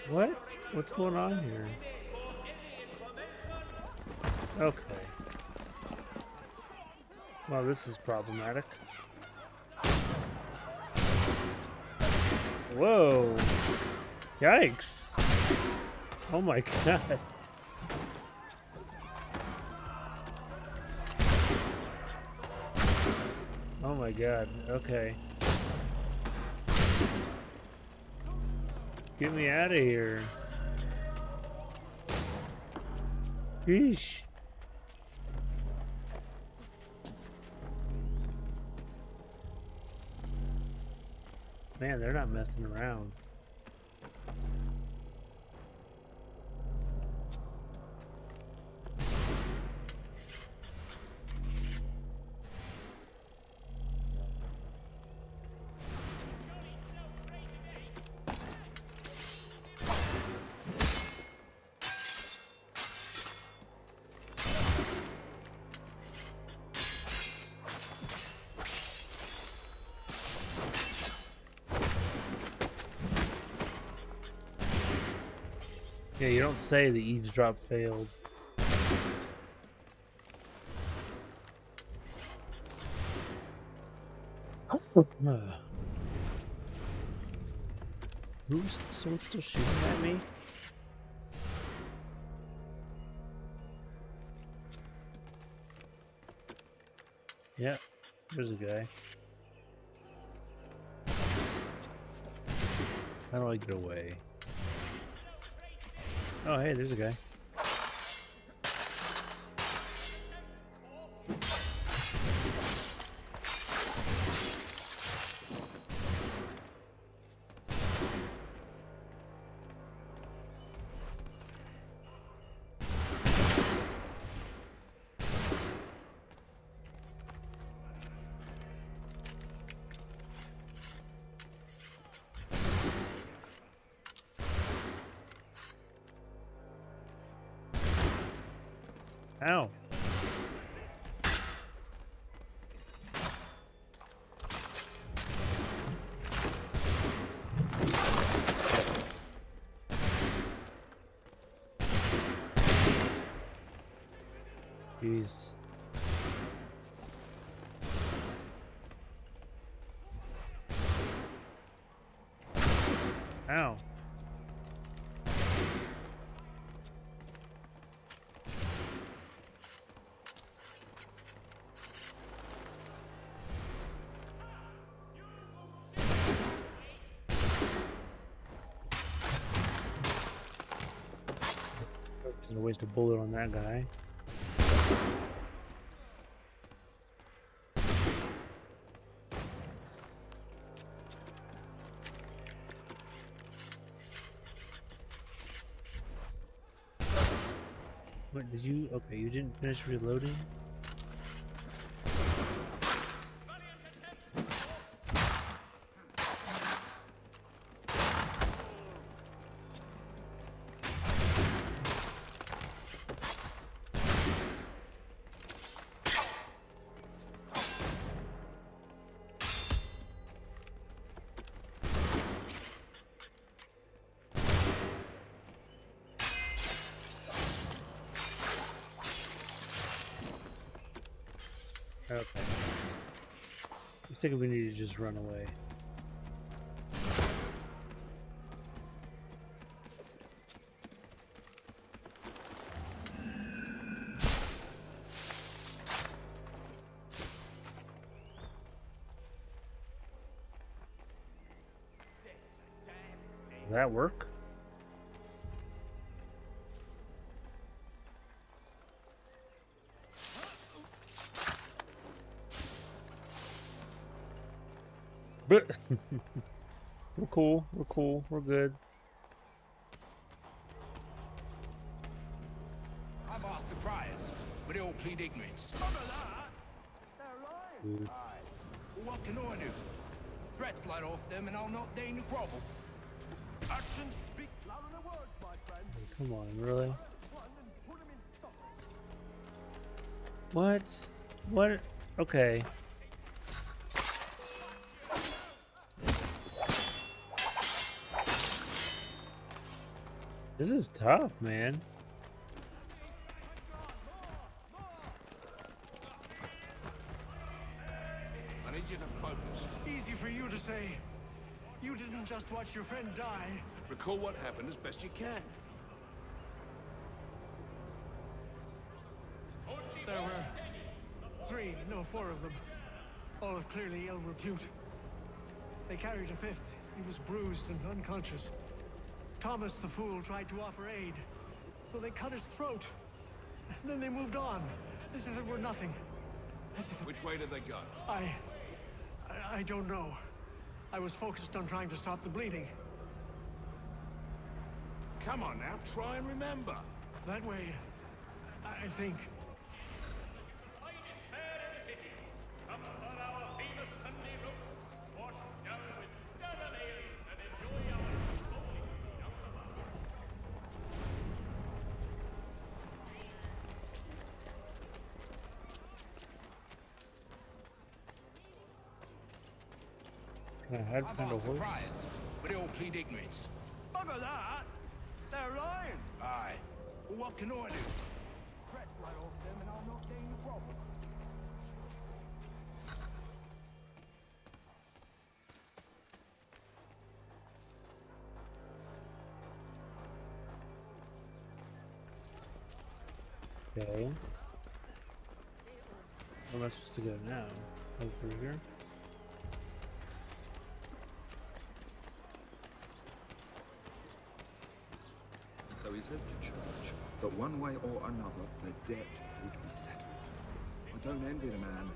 What? What's going on here? Okay. Well, this is problematic. Whoa. Yikes. Oh my god. Oh my god. Okay. Get me out of here. Yeesh. Man, they're not messing around. Yeah, you don't say the eavesdrop failed. Who's someone still shooting at me? Yeah, there's a guy. How do I get away? Oh, hey, there's a guy. Ow. Jeez. Ow. Gonna waste a bullet on that guy. What did you? Okay, you didn't finish reloading? Okay. I think we need to just run away. Does that work? We're cool. We're cool. We're good. I've asked the criers, but they all plead ignorance. Ooh. Well, what can I do? Threats light off them, and I'll not deign to grovel. Actions speak louder than words, my friend. Come on, really? What? What? Okay. This is tough, man. I need you to focus. Easy for you to say. You didn't just watch your friend die. Recall what happened as best you can. There were four of them. All of clearly ill repute. They carried a fifth. He was bruised and unconscious. Thomas the Fool tried to offer aid, so they cut his throat. And then they moved on, as if it were nothing. Which way did they go? I don't know. I was focused on trying to stop the bleeding. Come on now, try and remember. That way, I think. I had to find a horse. But they all plead ignorance. Bugger that! They're lying. Aye. Well, what can I do? Threats right off them and I'll not gain the problem. Okay. Where am I supposed to go now? Over here? So he says to church that one way or another the debt would be settled. I don't envy the man.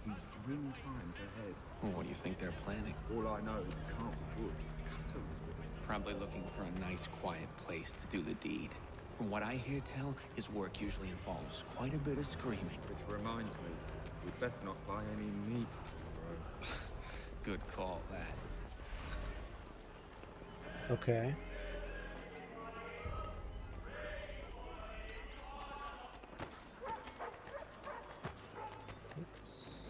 He's grim times ahead. Well, what do you think they're planning? All I know is it can't be good. Cutter was with him. Probably looking for a nice, quiet place to do the deed. From what I hear tell, his work usually involves quite a bit of screaming. Which reminds me, we'd best not buy any meat tomorrow. Good call, that. Okay. Oops.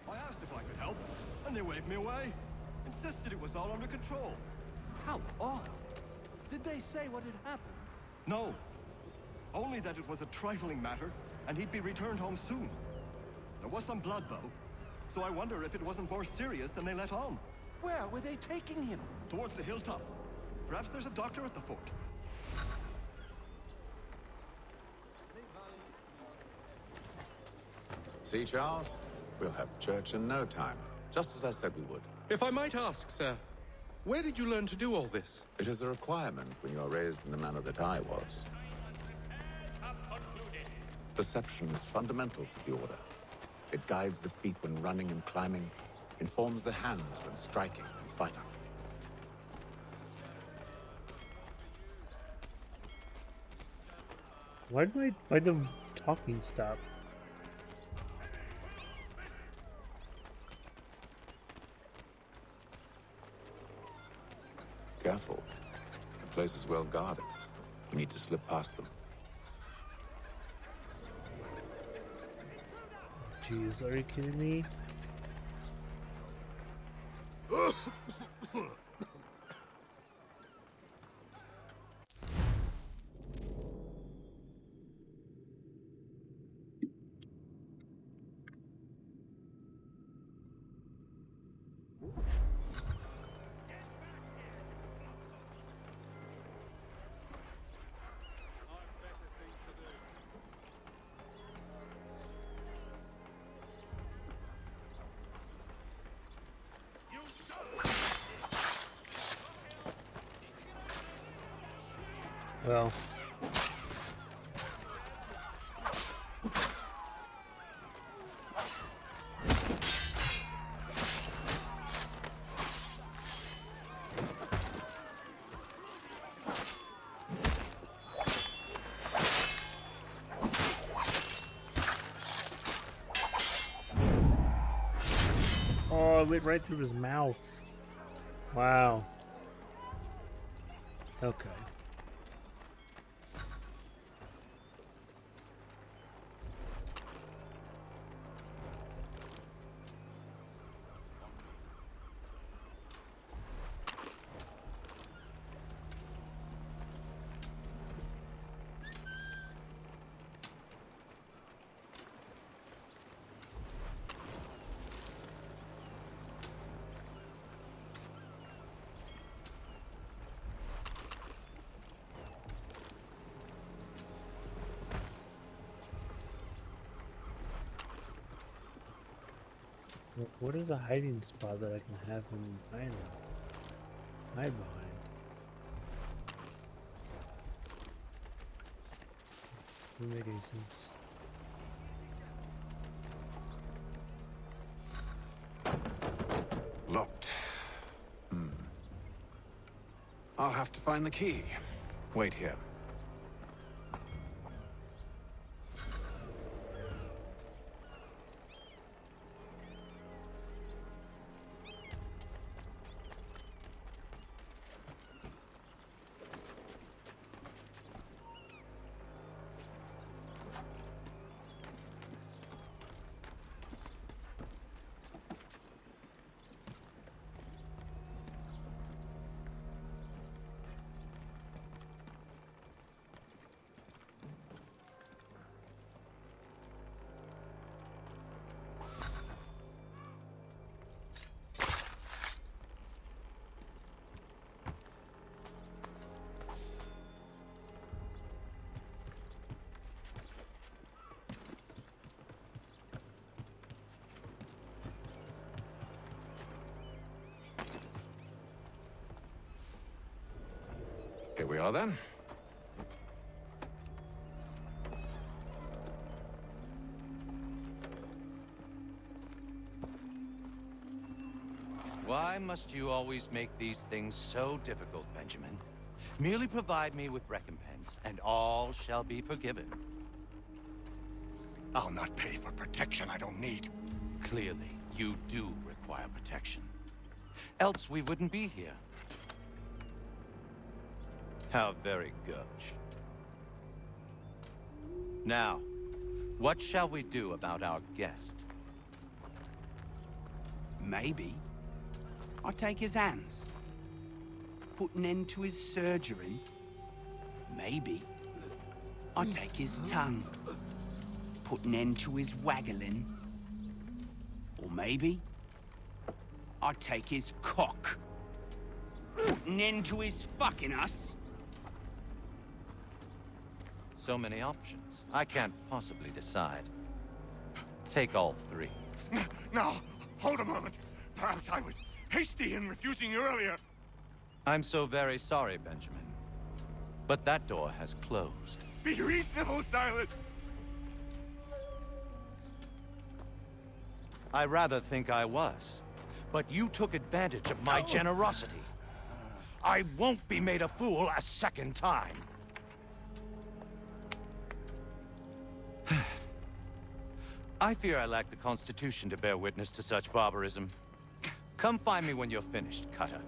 I asked if I could help, and they waved me away. Insisted it was all under control. How odd. Did they say what had happened? No. Only that it was a trifling matter, and he'd be returned home soon. There was some blood, though, so I wonder if it wasn't more serious than they let on. Where were they taking him? Towards the hilltop. Perhaps there's a doctor at the fort. See, Charles? We'll have church in no time, just as I said we would. If I might ask, sir, where did you learn to do all this? It is a requirement when you are raised in the manner that I was. Perception is fundamental to the Order. It guides the feet when running and climbing, informs the hands when striking and fighting. Why'd the talking stop? Careful. The place is well guarded. We need to slip past them. Jeez, are you kidding me? Well. Oh, it went right through his mouth. Wow. Okay. What is a hiding spot that I can have him hide behind? Doesn't make any sense. Locked. I'll have to find the key. Wait here. Here we are then. Why must you always make these things so difficult, Benjamin? Merely provide me with recompense, and all shall be forgiven. I'll not pay for protection I don't need. Clearly, you do require protection. Else we wouldn't be here. How very gauche. Now, what shall we do about our guest? Maybe I'll take his hands. Put an end to his surgery. Maybe I'll take his tongue. Put an end to his waggling. Or maybe I'll take his cock. Put an end to his fucking us. So many options. I can't possibly decide. Take all three. No, hold a moment. Perhaps I was hasty in refusing you earlier. I'm so very sorry, Benjamin. But that door has closed. Be reasonable, Silas. I rather think I was. But you took advantage of my generosity. I won't be made a fool a second time. I fear I lack the constitution to bear witness to such barbarism. Come find me when you're finished, Cutter.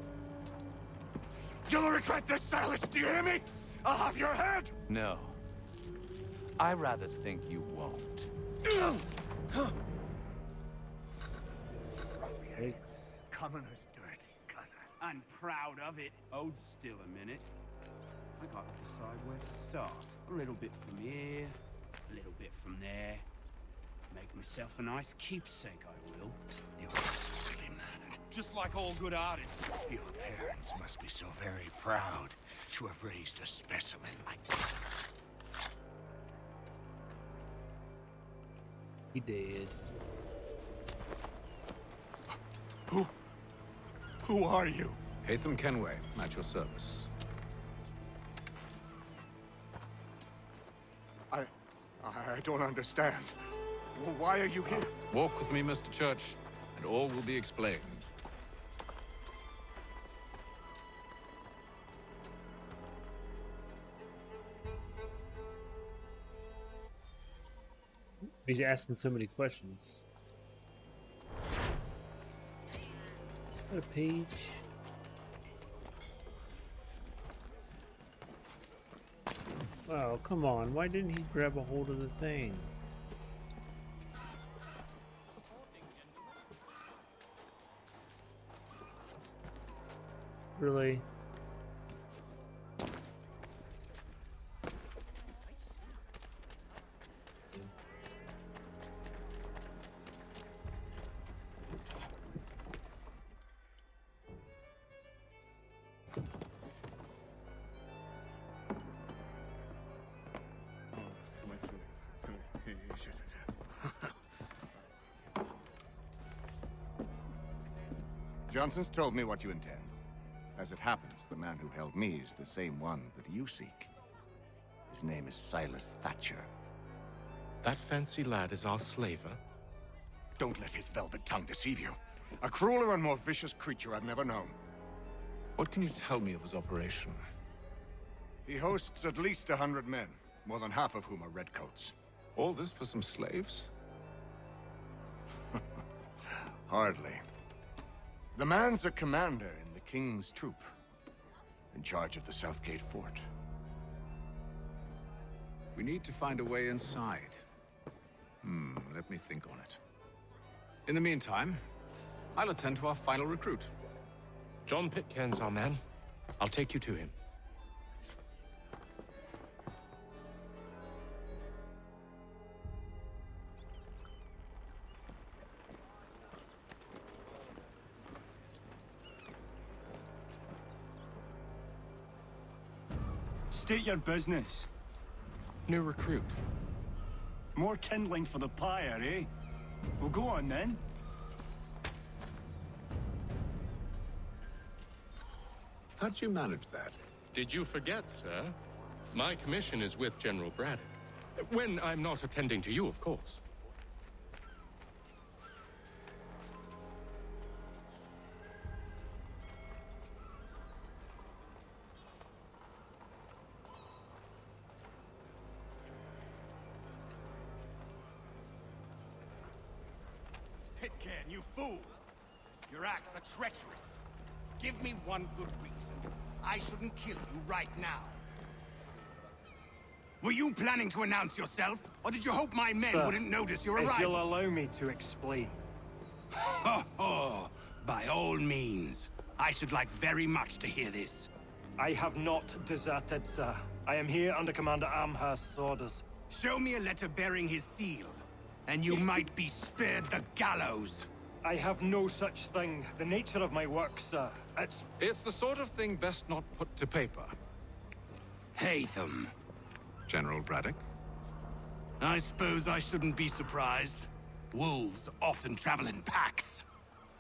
You'll regret this, Silas. Do you hear me? I'll have your head. No. I rather think you won't. Commoner's dirty, Cutter. I'm proud of it. Hold still a minute. I gotta decide where to start. A little bit from here, a little bit from there. Make myself a nice keepsake, I will. You're silly mad. Just like all good artists. Your parents must be so very proud to have raised a specimen like that. He did. Who are you? Hatham Kenway, at your service. I don't understand. Why are you here? Walk with me, Mr. Church, and all will be explained. He's asking so many questions. What a page. Oh, come on. Why didn't he grab a hold of the thing? Really? Johnson's told me what you intend. As it happens, the man who held me is the same one that you seek. His name is Silas Thatcher. That fancy lad is our slaver? Don't let his velvet tongue deceive you. A crueler and more vicious creature I've never known. What can you tell me of his operation? He hosts at least 100 men, more than half of whom are redcoats. All this for some slaves? Hardly. The man's a commander in the King's troop, in charge of the Southgate Fort. We need to find a way inside. Let me think on it. In the meantime, I'll attend to our final recruit. John Pitcairn's our man. I'll take you to him. State your business. New recruit. More kindling for the pyre, eh? Well, go on then. How'd you manage that? Did you forget, sir? My commission is with General Braddock. When I'm not attending to you, of course. Pitcairn, you fool! Your acts are treacherous. Give me one good reason. I shouldn't kill you right now. Were you planning to announce yourself? Or did you hope my men Sir, wouldn't notice your arrival? if you'll allow me to explain. Ho ho! By all means. I should like very much to hear this. I have not deserted, sir. I am here under Commander Amherst's orders. Show me a letter bearing his seal, and you might be spared the gallows. I have no such thing. The nature of my work, sir, It's the sort of thing best not put to paper. Hatham. General Braddock? I suppose I shouldn't be surprised. Wolves often travel in packs.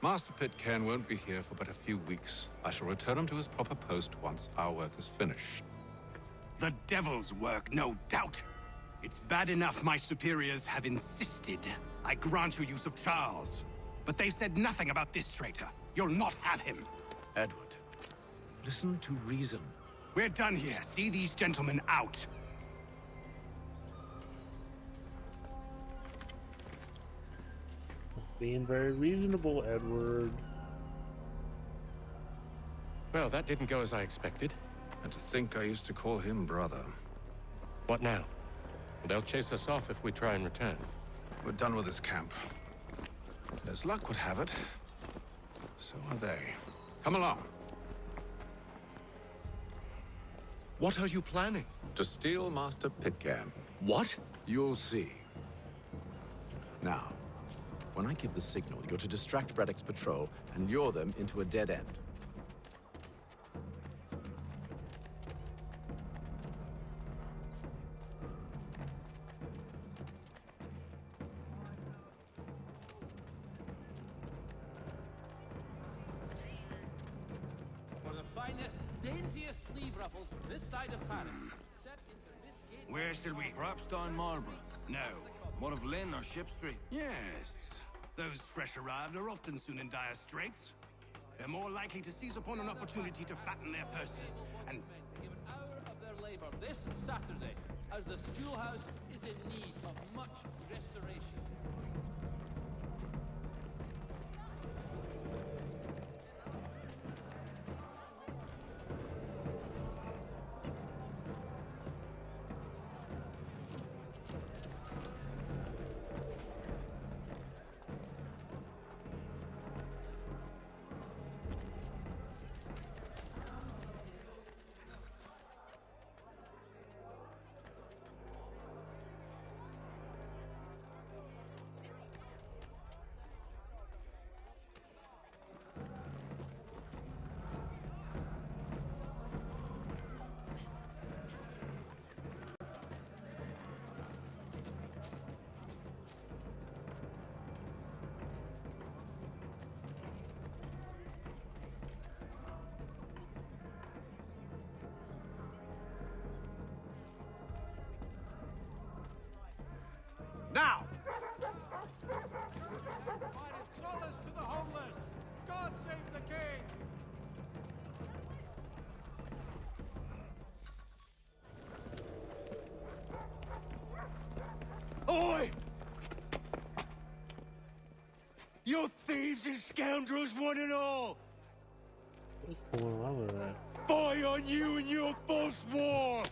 Master Pitcairn won't be here for but a few weeks. I shall return him to his proper post once our work is finished. The devil's work, no doubt. It's bad enough my superiors have insisted I grant you use of Charles. But they've said nothing about this traitor. You'll not have him. Edward, listen to reason. We're done here. See these gentlemen out. Being very reasonable, Edward. Well, that didn't go as I expected. And to think I used to call him brother. What now? They'll chase us off if we try and return. We're done with this camp. As luck would have it, so are they. Come along. What are you planning? To steal Master Pitcairn. What? You'll see. Now, when I give the signal, you're to distract Braddock's patrol and lure them into a dead end. For the finest, daintiest sleeve ruffles this side of Paris. Step into this gate. Where shall we? Perhaps down Marlborough. No. More of Lynn or Ship Street. Yes. Those fresh arrived are often soon in dire straits. They're more likely to seize upon an opportunity to fatten their purses and... Give an hour of their labor this Saturday, as the schoolhouse is in need of much restoration. Now! Solace to the homeless! God save the king! Oi! You thieves and scoundrels, one and all! What's going on with that? Fie on you and your false war!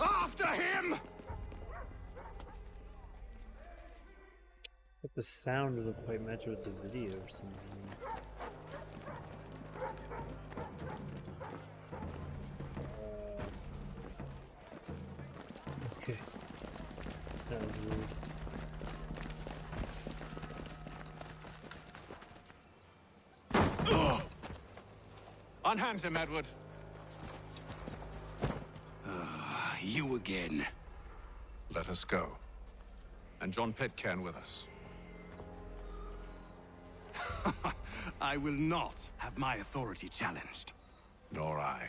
After him! But the sound doesn't quite match with the video or something. Okay. That was weird. Unhand him, Edward. You again. Let us go. And John Pitcairn with us. I will not have my authority challenged. Nor I.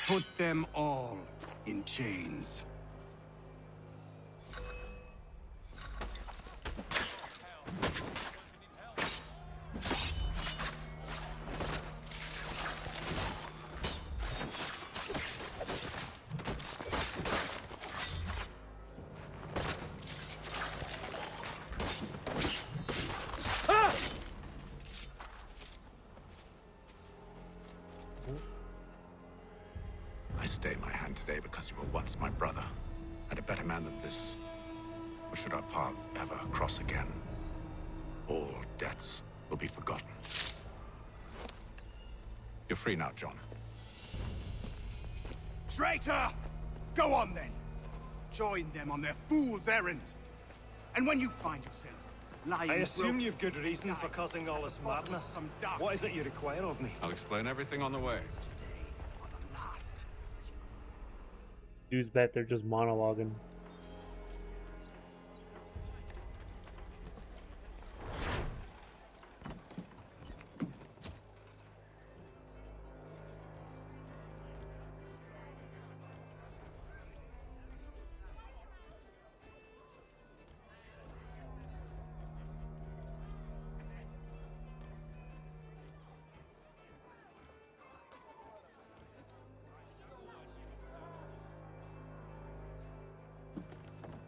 Put them all in chains. I stay my hand today because you were once my brother, and a better man than this. Or should our paths ever cross again, all debts will be forgotten. You're free now, John. Traitor! Go on then! Join them on their fool's errand. And when you find yourself lying... I assume you've good reason for causing all this madness. What is it you require of me? I'll explain everything on the way. Dude's bet they're just monologuing.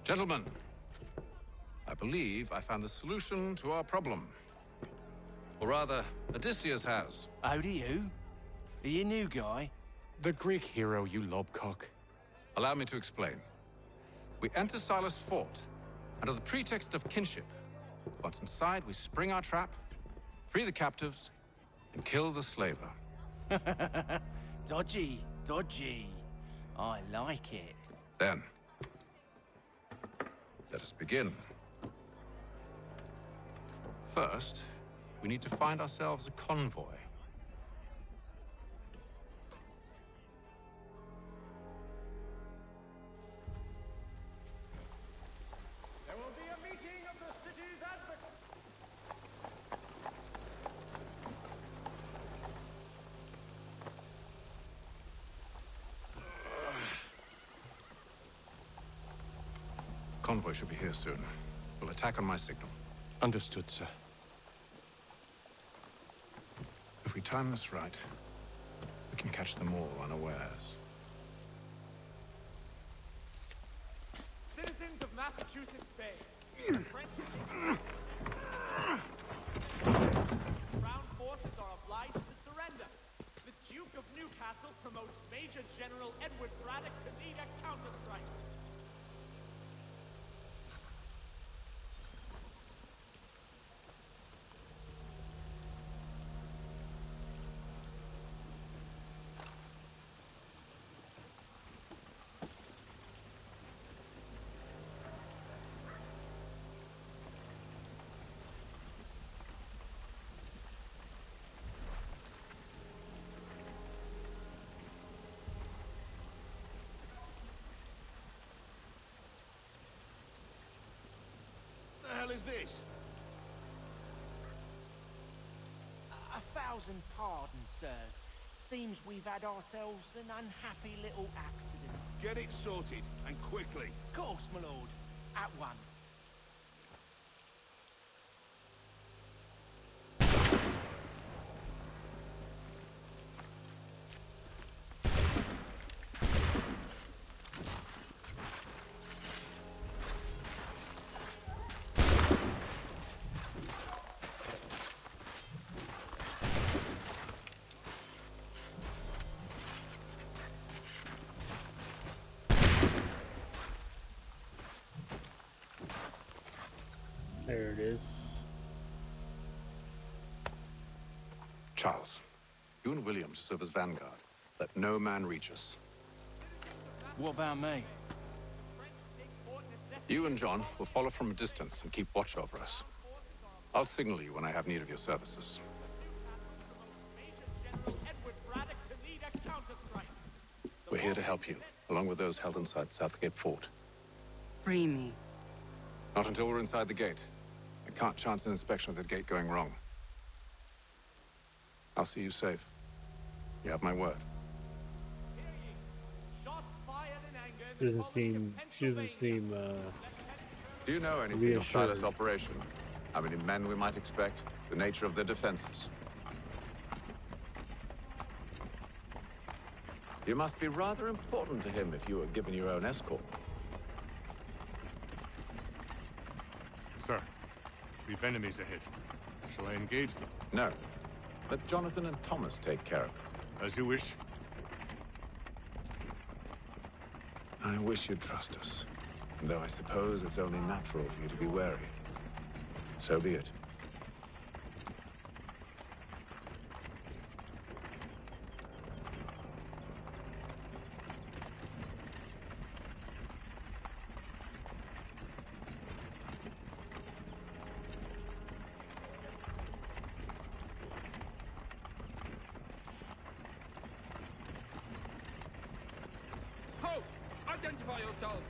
Gentlemen, I believe I found the solution to our problem. Or rather, Odysseus has. How do you? Are you a new guy? The Greek hero, you lobcock. Allow me to explain. We enter Silas' fort, under the pretext of kinship. Once inside, we spring our trap, free the captives, and kill the slaver. Dodgy, dodgy. I like it. Then, let us begin. First, we need to find ourselves a convoy. There will be a meeting of the city's advocates. Convoy should be here soon. We'll attack on my signal. Understood, sir. If we time this right, we can catch them all unawares. Citizens of Massachusetts Bay. French Crown forces are obliged to surrender. The Duke of Newcastle promotes Major General Edward Braddock to lead a counterstrike. The hell is this? A thousand pardons, sirs. Seems we've had ourselves an unhappy little accident. Get it sorted, and quickly. Of course, my lord. At once. There it is. Charles, you and William serve as vanguard. Let no man reach us. What about me? You and John will follow from a distance and keep watch over us. I'll signal you when I have need of your services. We're here to help you, along with those held inside Southgate Fort. Free me. Not until we're inside the gate. I can't chance an inspection of the gate going wrong. I'll see you safe. You have my word. Shots fired in anger. She doesn't seem, Do you know anything of reassured. Silas' operation? How many men we might expect? The nature of their defenses? You must be rather important to him if you were given your own escort. Sir, we've enemies ahead. Shall I engage them? No. Let Jonathan and Thomas take care of it. As you wish. I wish you'd trust us. Though I suppose it's only natural for you to be wary. So be it. Halt! Identify yourselves!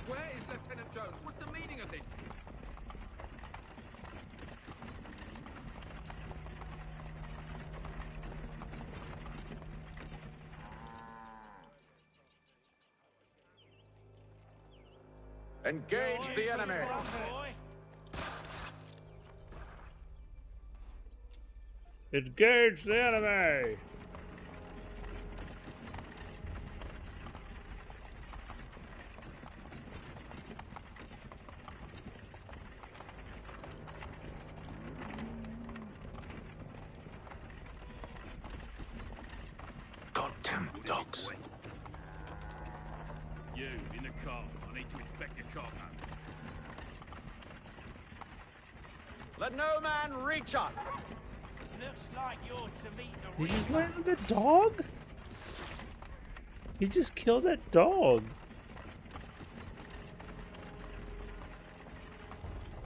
Where is Lieutenant Jones? What's the meaning of this? Engage the enemy! Engage the enemy! Goddamn dogs. You, in the car. I need to inspect your cargo. Let no man reach up! Looks like you're to meet the Did he just Reaper. land on the dog? He just killed that dog.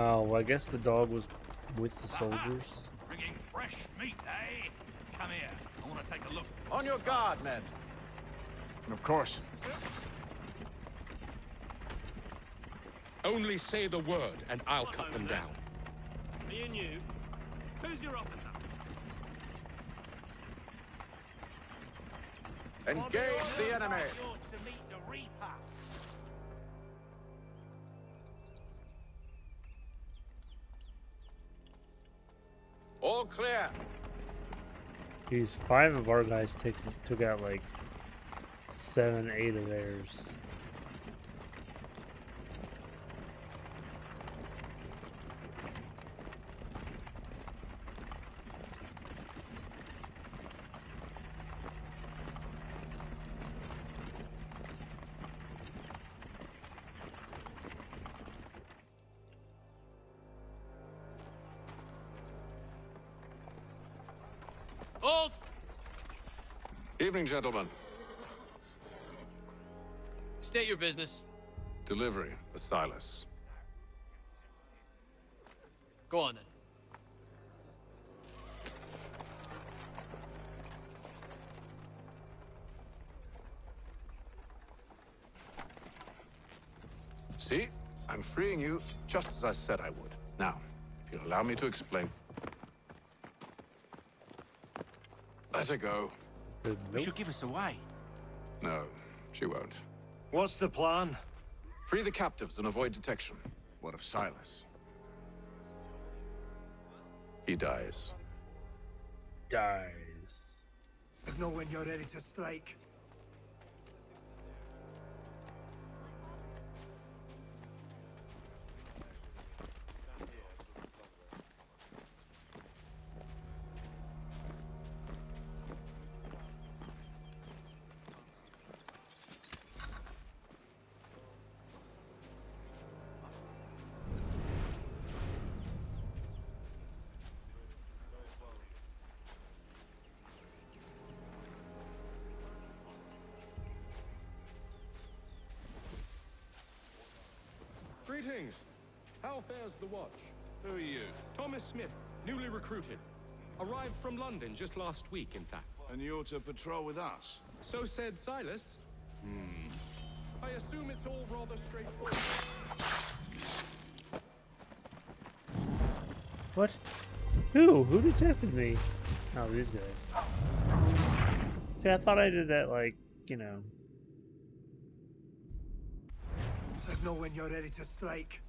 Oh, well, I guess the dog was with the soldiers. Bringing fresh meat, eh? Come here. I want to take a look. On your guard, men. Of course. Only say the word, and I'll cut them down. Me and you. Who's your officer? Engage the enemy! You're to meet the Reaper. All clear. These 5 of our guys took out like 7, 8 of theirs. Hold! Evening, gentlemen. State your business. Delivery for Silas. Go on then. See? I'm freeing you just as I said I would. Now, if you'll allow me to explain. Let her go. She'll give us away. No, she won't. What's the plan? Free the captives and avoid detection. What of Silas? He dies. Dies. Know when you're ready to strike. Greetings. How fares the watch? Who are you? Thomas Smith, newly recruited. Arrived from London just last week, in fact. And you're to patrol with us? So said Silas. I assume it's all rather straightforward. What? Who? Who detected me? Oh, these guys. See, I thought I did that, like, you know. Signal when you're ready to strike.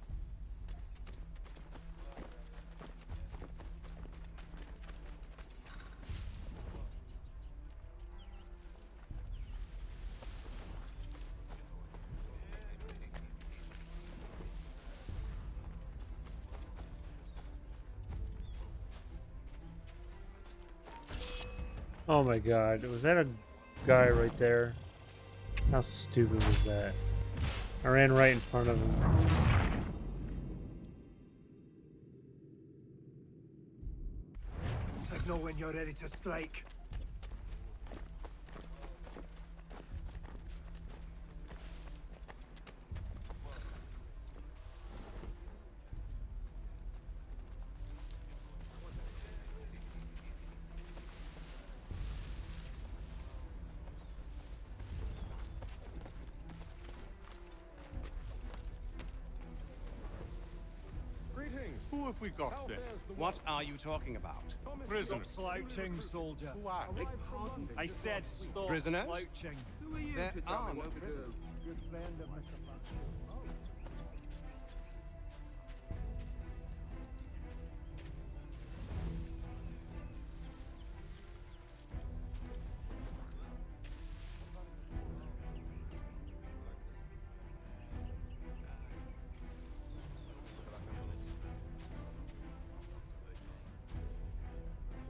Oh my god, was that a guy right there? How stupid was that? I ran right in front of him. Signal when you're ready to strike. Who have we got then? What are you talking about? Prisoners. Slouching, soldier. Who are they? I said stop Prisoners? slouching. Who are you There to tell are me no what to do? prisoners. Good friend of Mr.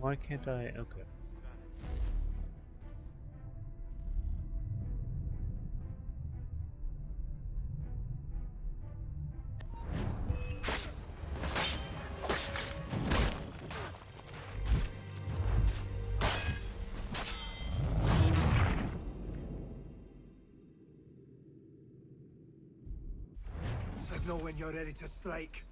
Why can't I? Okay. Signal when you're ready to strike.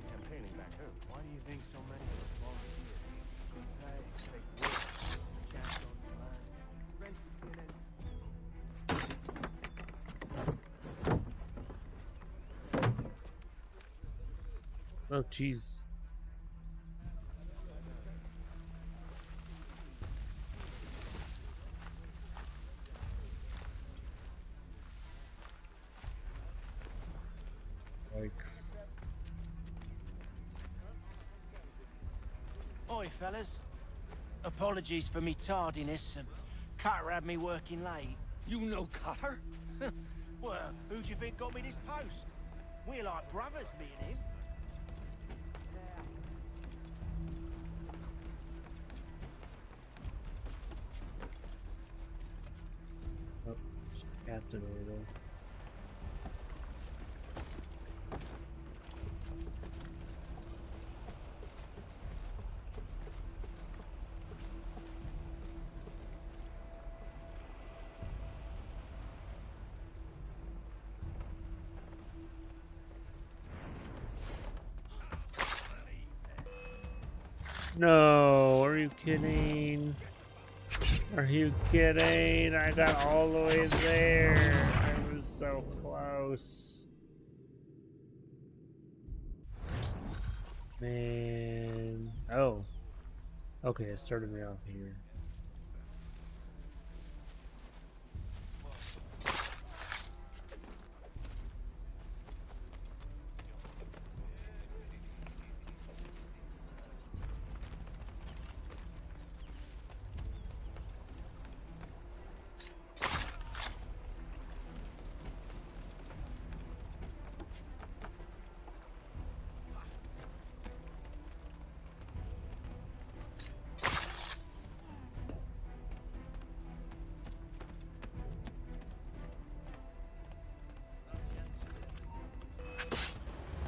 Campaigning back home. Why do you think so many of us volunteer? Good pay, take work, chance on the land, rent in. Oh, jeez. Like. Oi, fellas. Apologies for me tardiness. Cutter had me working late. You know Cutter? Well, who do you think got me this post? We're like brothers, me and him. Oh, Captain over there. No, are you kidding? Are you kidding? I got all the way there. I was so close. Man. Oh. Okay, it started me off here.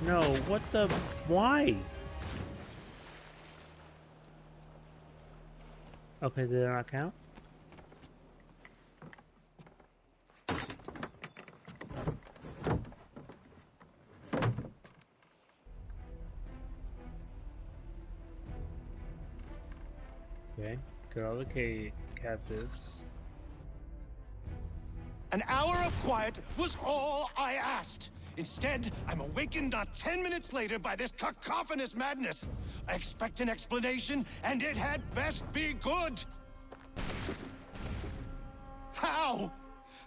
No, what the... Why? Okay, did that not count? Okay, got all the captives. An hour of quiet was all I asked. Instead, I'm awakened not 10 minutes later by this cacophonous madness. I expect an explanation, and it had best be good. How?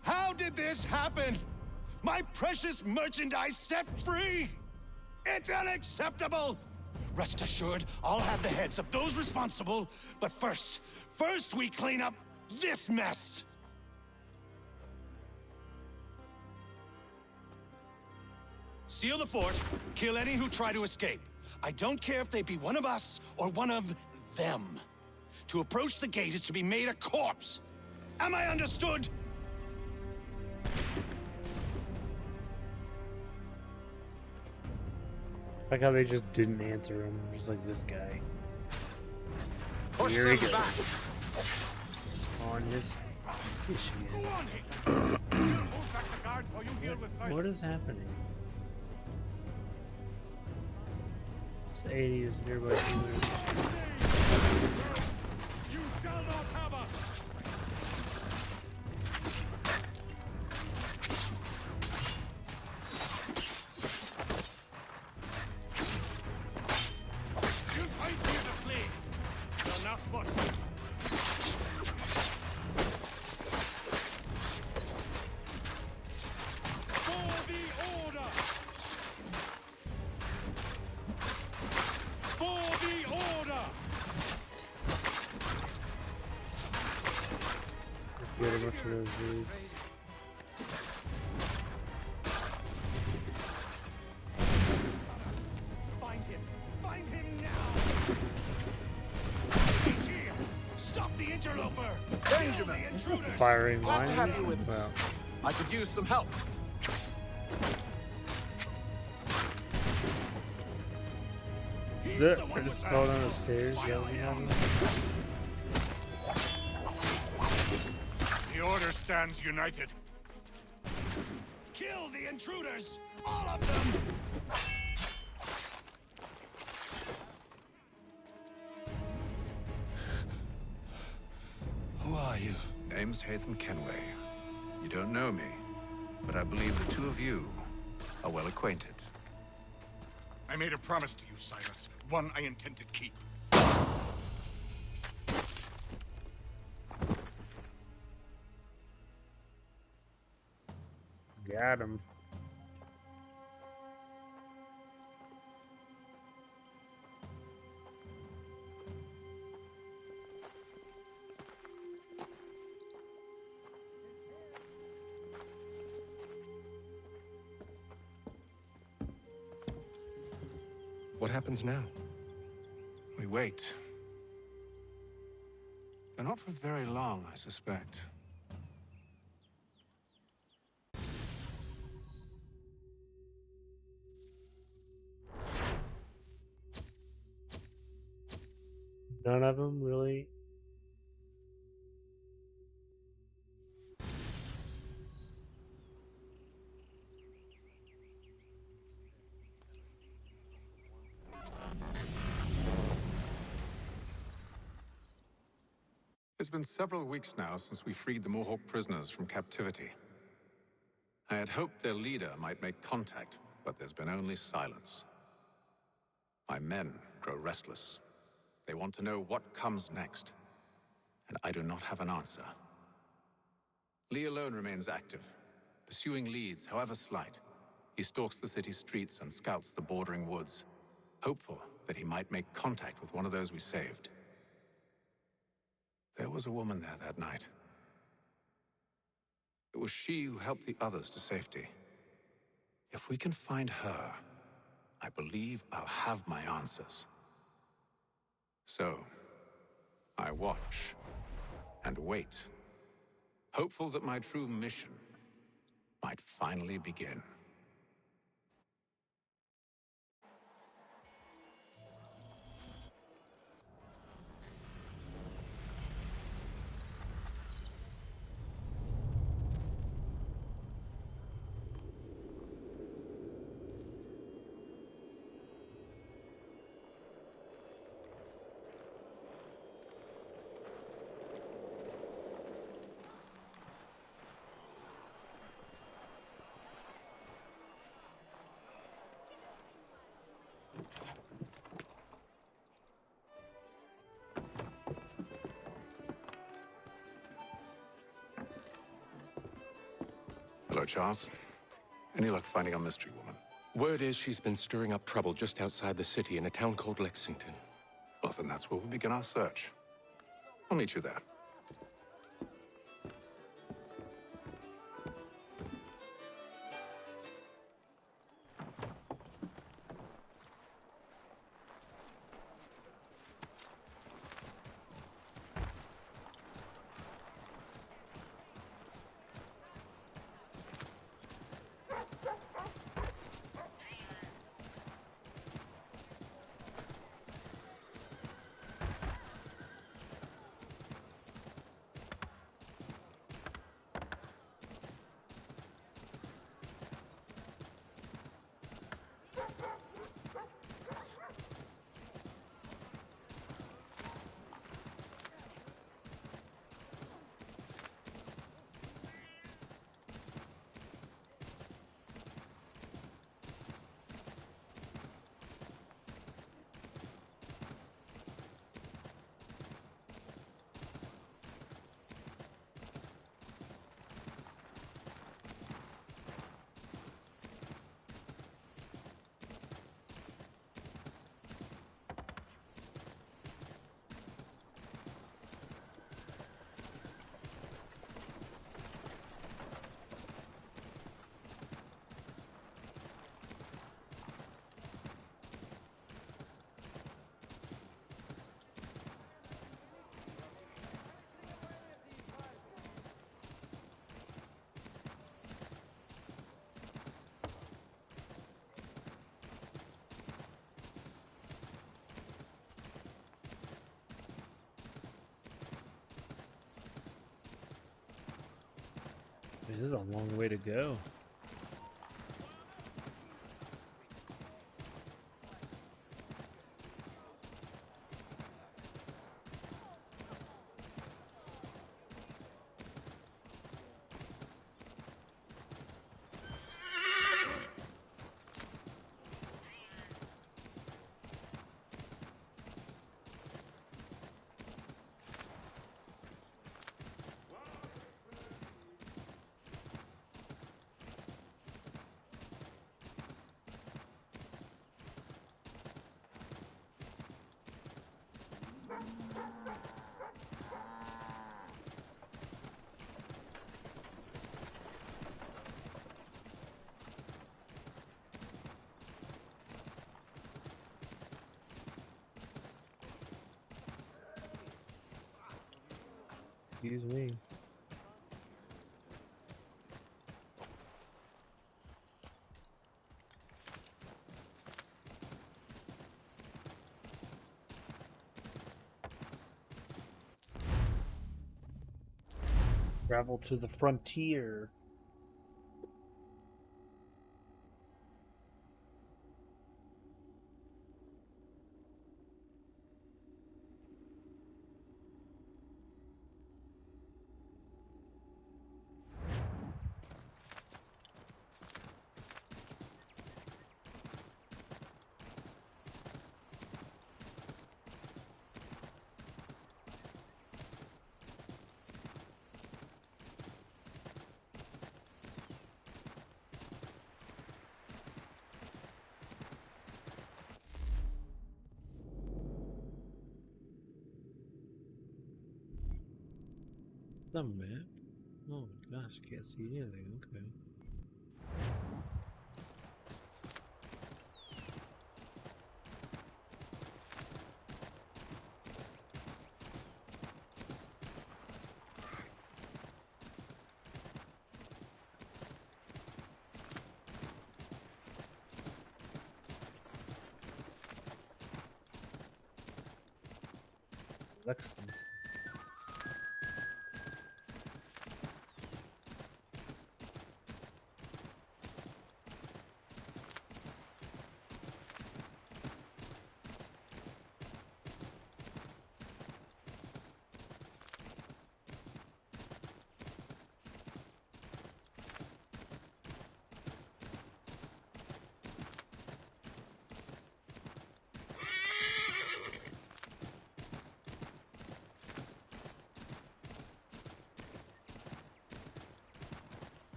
How did this happen? My precious merchandise set free? It's unacceptable! Rest assured, I'll have the heads of those responsible, but first we clean up this mess! Seal the fort, kill any who try to escape. I don't care if they be one of us or one of them. To approach the gate is to be made a corpse. Am I understood? Like how they just didn't answer him, just like this guy. Push Here he them goes. back. On his fish again. Move back the guards while you deal with fight. What is happening? This 80 is nearby. You shall not have us! You fight here to flee! You're not much. For the order! For the order! Get a bunch of those dudes. Find him! Find him now! He's here! Stop the interloper! Benjamin! The intruders! Firing Glad to line. have you with us. Well, I could use some help. I just fell down the stairs. Yeah, we have him. The Order stands united. Kill the intruders! All of them! Who are you? Name's Hatham Kenway. You don't know me, but I believe the two of you are well acquainted. I made a promise to you, Cyrus. One I intend to keep. Got him. What happens now? We wait. But not for very long, I suspect. None of them really. It's been several weeks now since we freed the Mohawk prisoners from captivity. I had hoped their leader might make contact, but there's been only silence. My men grow restless. They want to know what comes next, and I do not have an answer. Lee alone remains active, pursuing leads, however slight. He stalks the city streets and scouts the bordering woods, hopeful that he might make contact with one of those we saved. There was a woman there that night. It was she who helped the others to safety. If we can find her, I believe I'll have my answers. So, I watch and wait, hopeful that my true mission might finally begin. So, Charles, any luck finding our mystery woman? Word is she's been stirring up trouble just outside the city in a town called Lexington. Well, then that's where we'll begin our search. I'll meet you there. This is a long way to go. Excuse me. Travel to the frontier. The map? Oh my gosh, can't see anything. Okay. Lexington.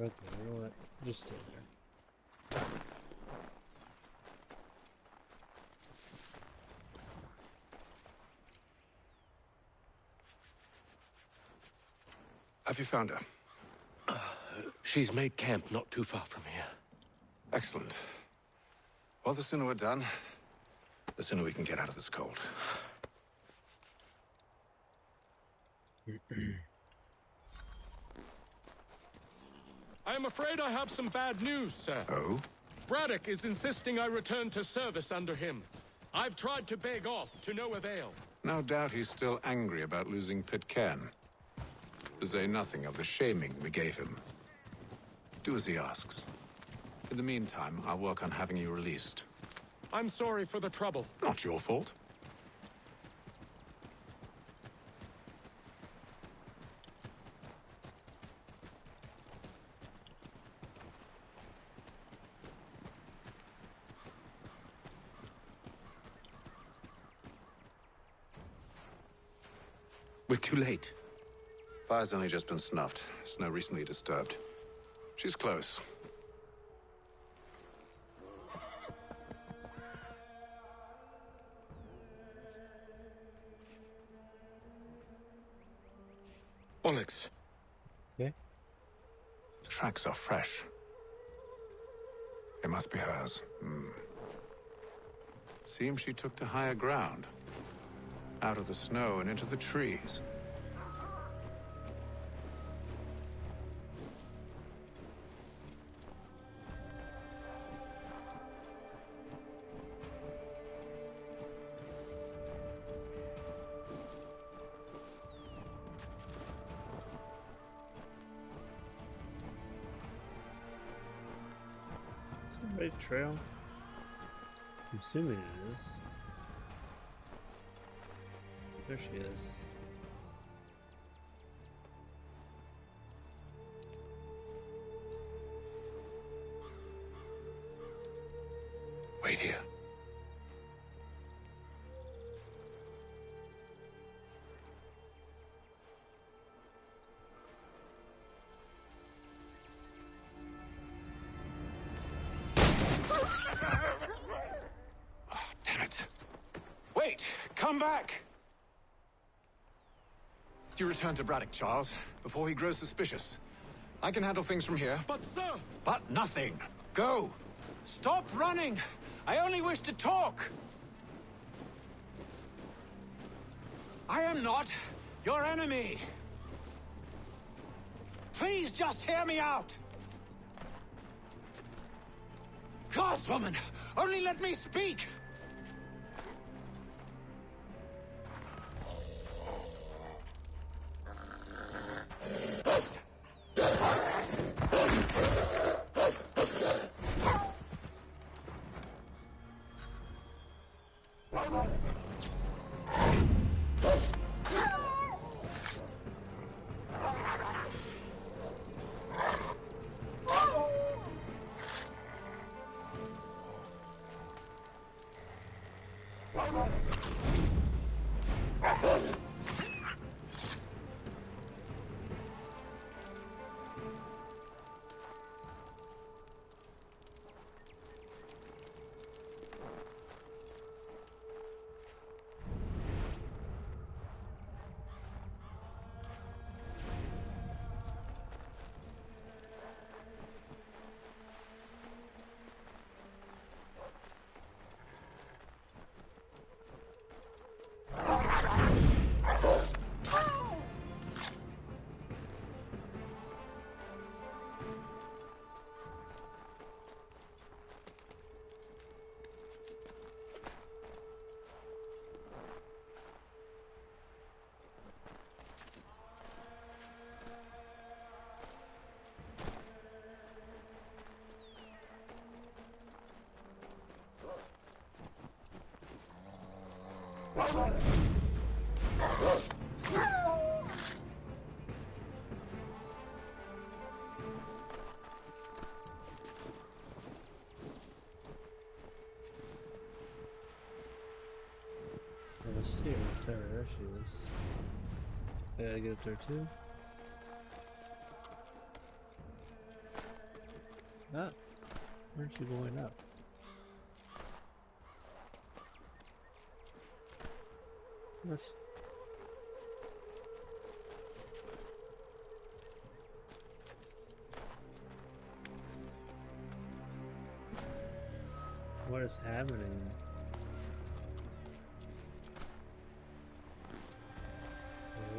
Okay, you know what? Just stay there. Have you found her? She's made camp not too far from here. Excellent. Well, the sooner we're done, the sooner we can get out of this cold. I am afraid I have some bad news, sir. Oh? Braddock is insisting I return to service under him. I've tried to beg off, to no avail. No doubt he's still angry about losing Pitcairn. To say nothing of the shaming we gave him. Do as he asks. In the meantime, I'll work on having you released. I'm sorry for the trouble. Not your fault. We're too late. Fire's only just been snuffed. Snow recently disturbed. She's close. Onyx. Okay. The tracks are fresh. It must be hers. Seems she took to higher ground. Out of the snow and into the trees. It's the right trail. I'm assuming it is. There she is. Wait here. Oh, damn it. Wait! Come back! You return to Braddock, Charles, before he grows suspicious. I can handle things from here. But, sir! But nothing. Go! Stop running! I only wish to talk! I am not your enemy! Please just hear me out! Gods, woman! Only let me speak! Let's see her up there. There she is. I gotta get up there too. Up. Where's she going up? Let's... What is happening?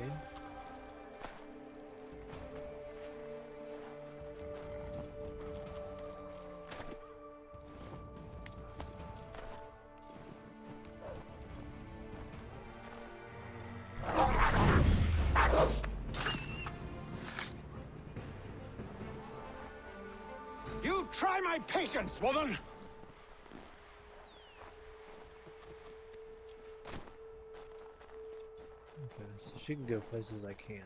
Okay. You try my patience, woman! Okay, so she can go places I can't.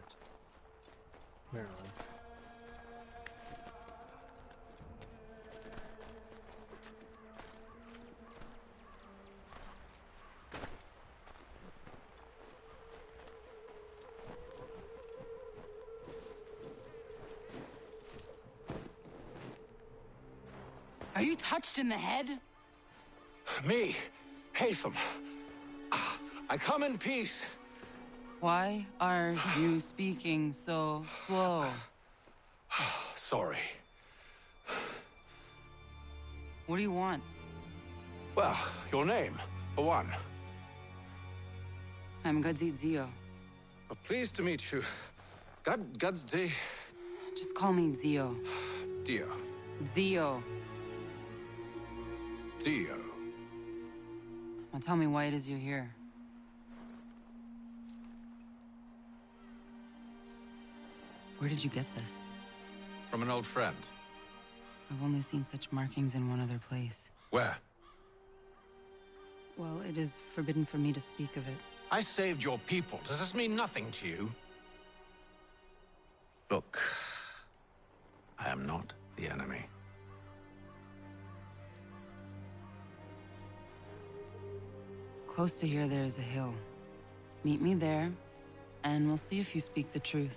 Apparently. Are you touched in the head? Me, Hatham. I come in peace. Why are you speaking so slow? Sorry. What do you want? Well, your name, for one. I'm Gadzit Zio. Pleased to meet you. Gadsdi. Just call me Zio. Dio. Zio. Dio. Now tell me why it is you're here. Where did you get this? From an old friend. I've only seen such markings in one other place. Where? Well, it is forbidden for me to speak of it. I saved your people. Does this mean nothing to you? Look, I am not the enemy. Close to here, there is a hill. Meet me there, and we'll see if you speak the truth.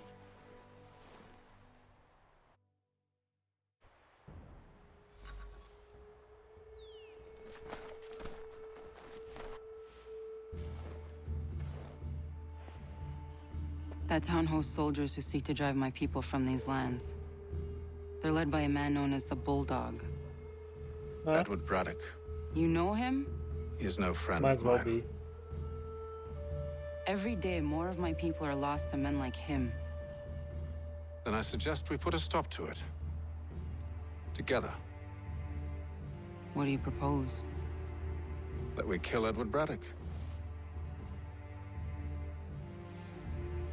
That town hosts soldiers who seek to drive my people from these lands. They're led by a man known as the Bulldog. Edward Braddock. You know him? He is no friend Might of well mine. be. Every day, more of my people are lost to men like him. Then I suggest we put a stop to it. Together. What do you propose? That we kill Edward Braddock.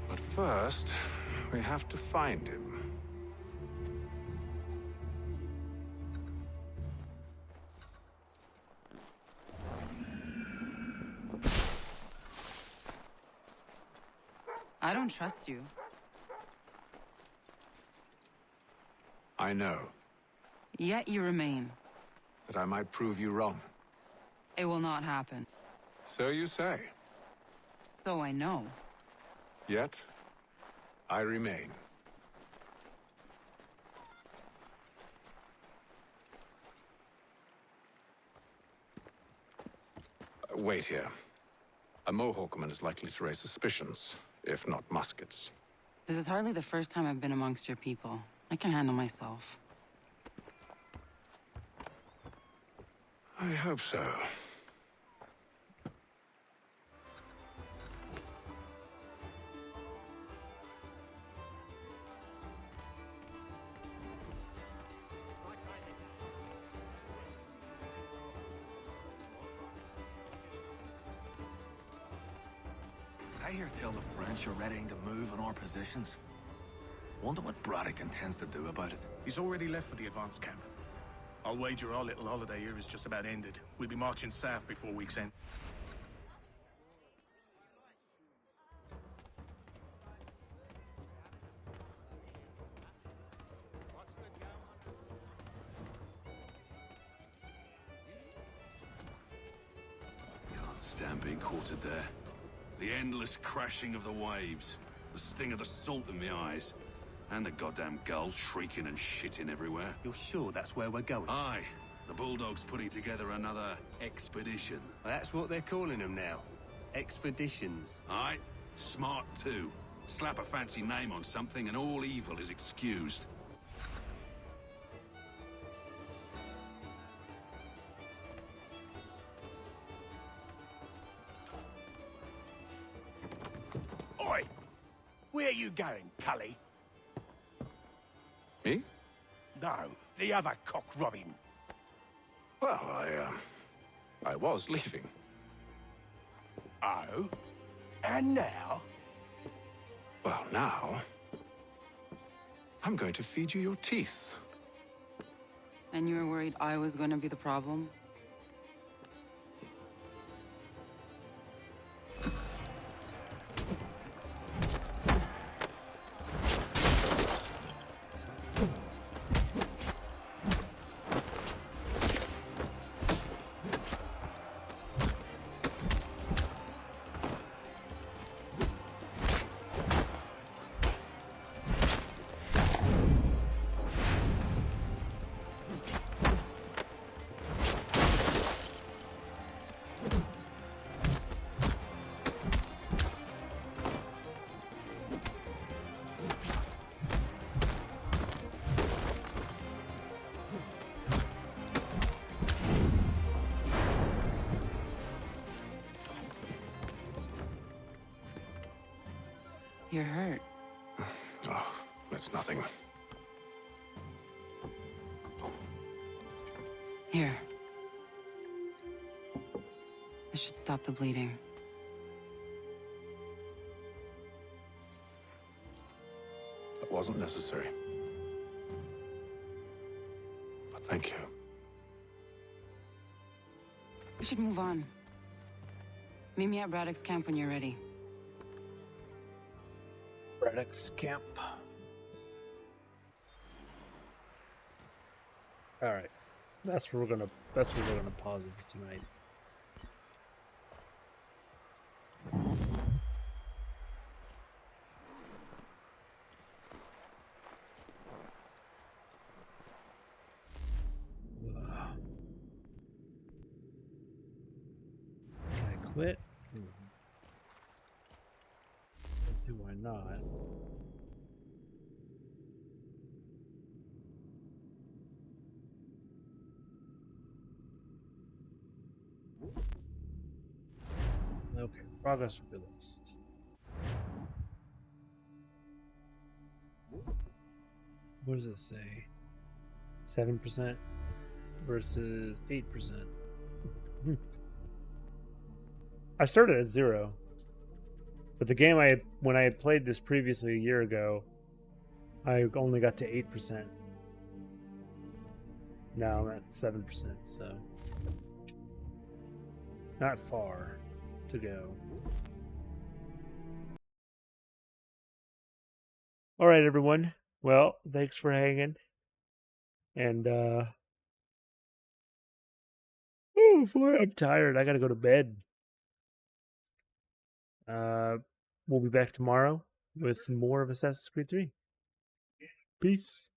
But first, we have to find him. I don't trust you. I know Yet you remain. that I might prove you wrong. It will not happen. So you say. So I know. Yet, I remain. Wait here. A Mohawkman is likely to raise suspicions, if not muskets. This is hardly the first time I've been amongst your people. I can handle myself. I hope so. I hear tell the French are readying to move on our positions. Wonder what Braddock intends to do about it. He's already left for the advance camp. I'll wager our little holiday here is just about ended. We'll be marching south before week's end. Stand being quartered there. The endless crashing of the waves. The sting of the salt in my eyes. And the goddamn gulls shrieking and shitting everywhere. You're sure that's where we're going? Aye. The Bulldog's putting together another expedition. That's what they're calling them now. Expeditions. Aye. Smart too. Slap a fancy name on something and all evil is excused. Oi! Where are you going, Cully? Me? No, the other cock Robin. Well, I was leaving. Oh? And now? Well, now... I'm going to feed you your teeth. And you were worried I was going to be the problem? You're hurt. Oh, that's nothing. Here. I should stop the bleeding. That wasn't necessary. But thank you. We should move on. Meet me at Braddock's camp when you're ready. Braddock's camp. All right, that's where we're gonna pause it for tonight. Can I quit? Let's see why not. Okay, progress released. What does it say? 7% versus 8%. I started at 0. But the game when I had played this previously a year ago, I only got to 8%. Now I'm at 7%, so not far to go. All right, everyone. Well, thanks for hanging. And oh boy, I'm tired. I gotta go to bed. We'll be back tomorrow with more of Assassin's Creed 3. Peace.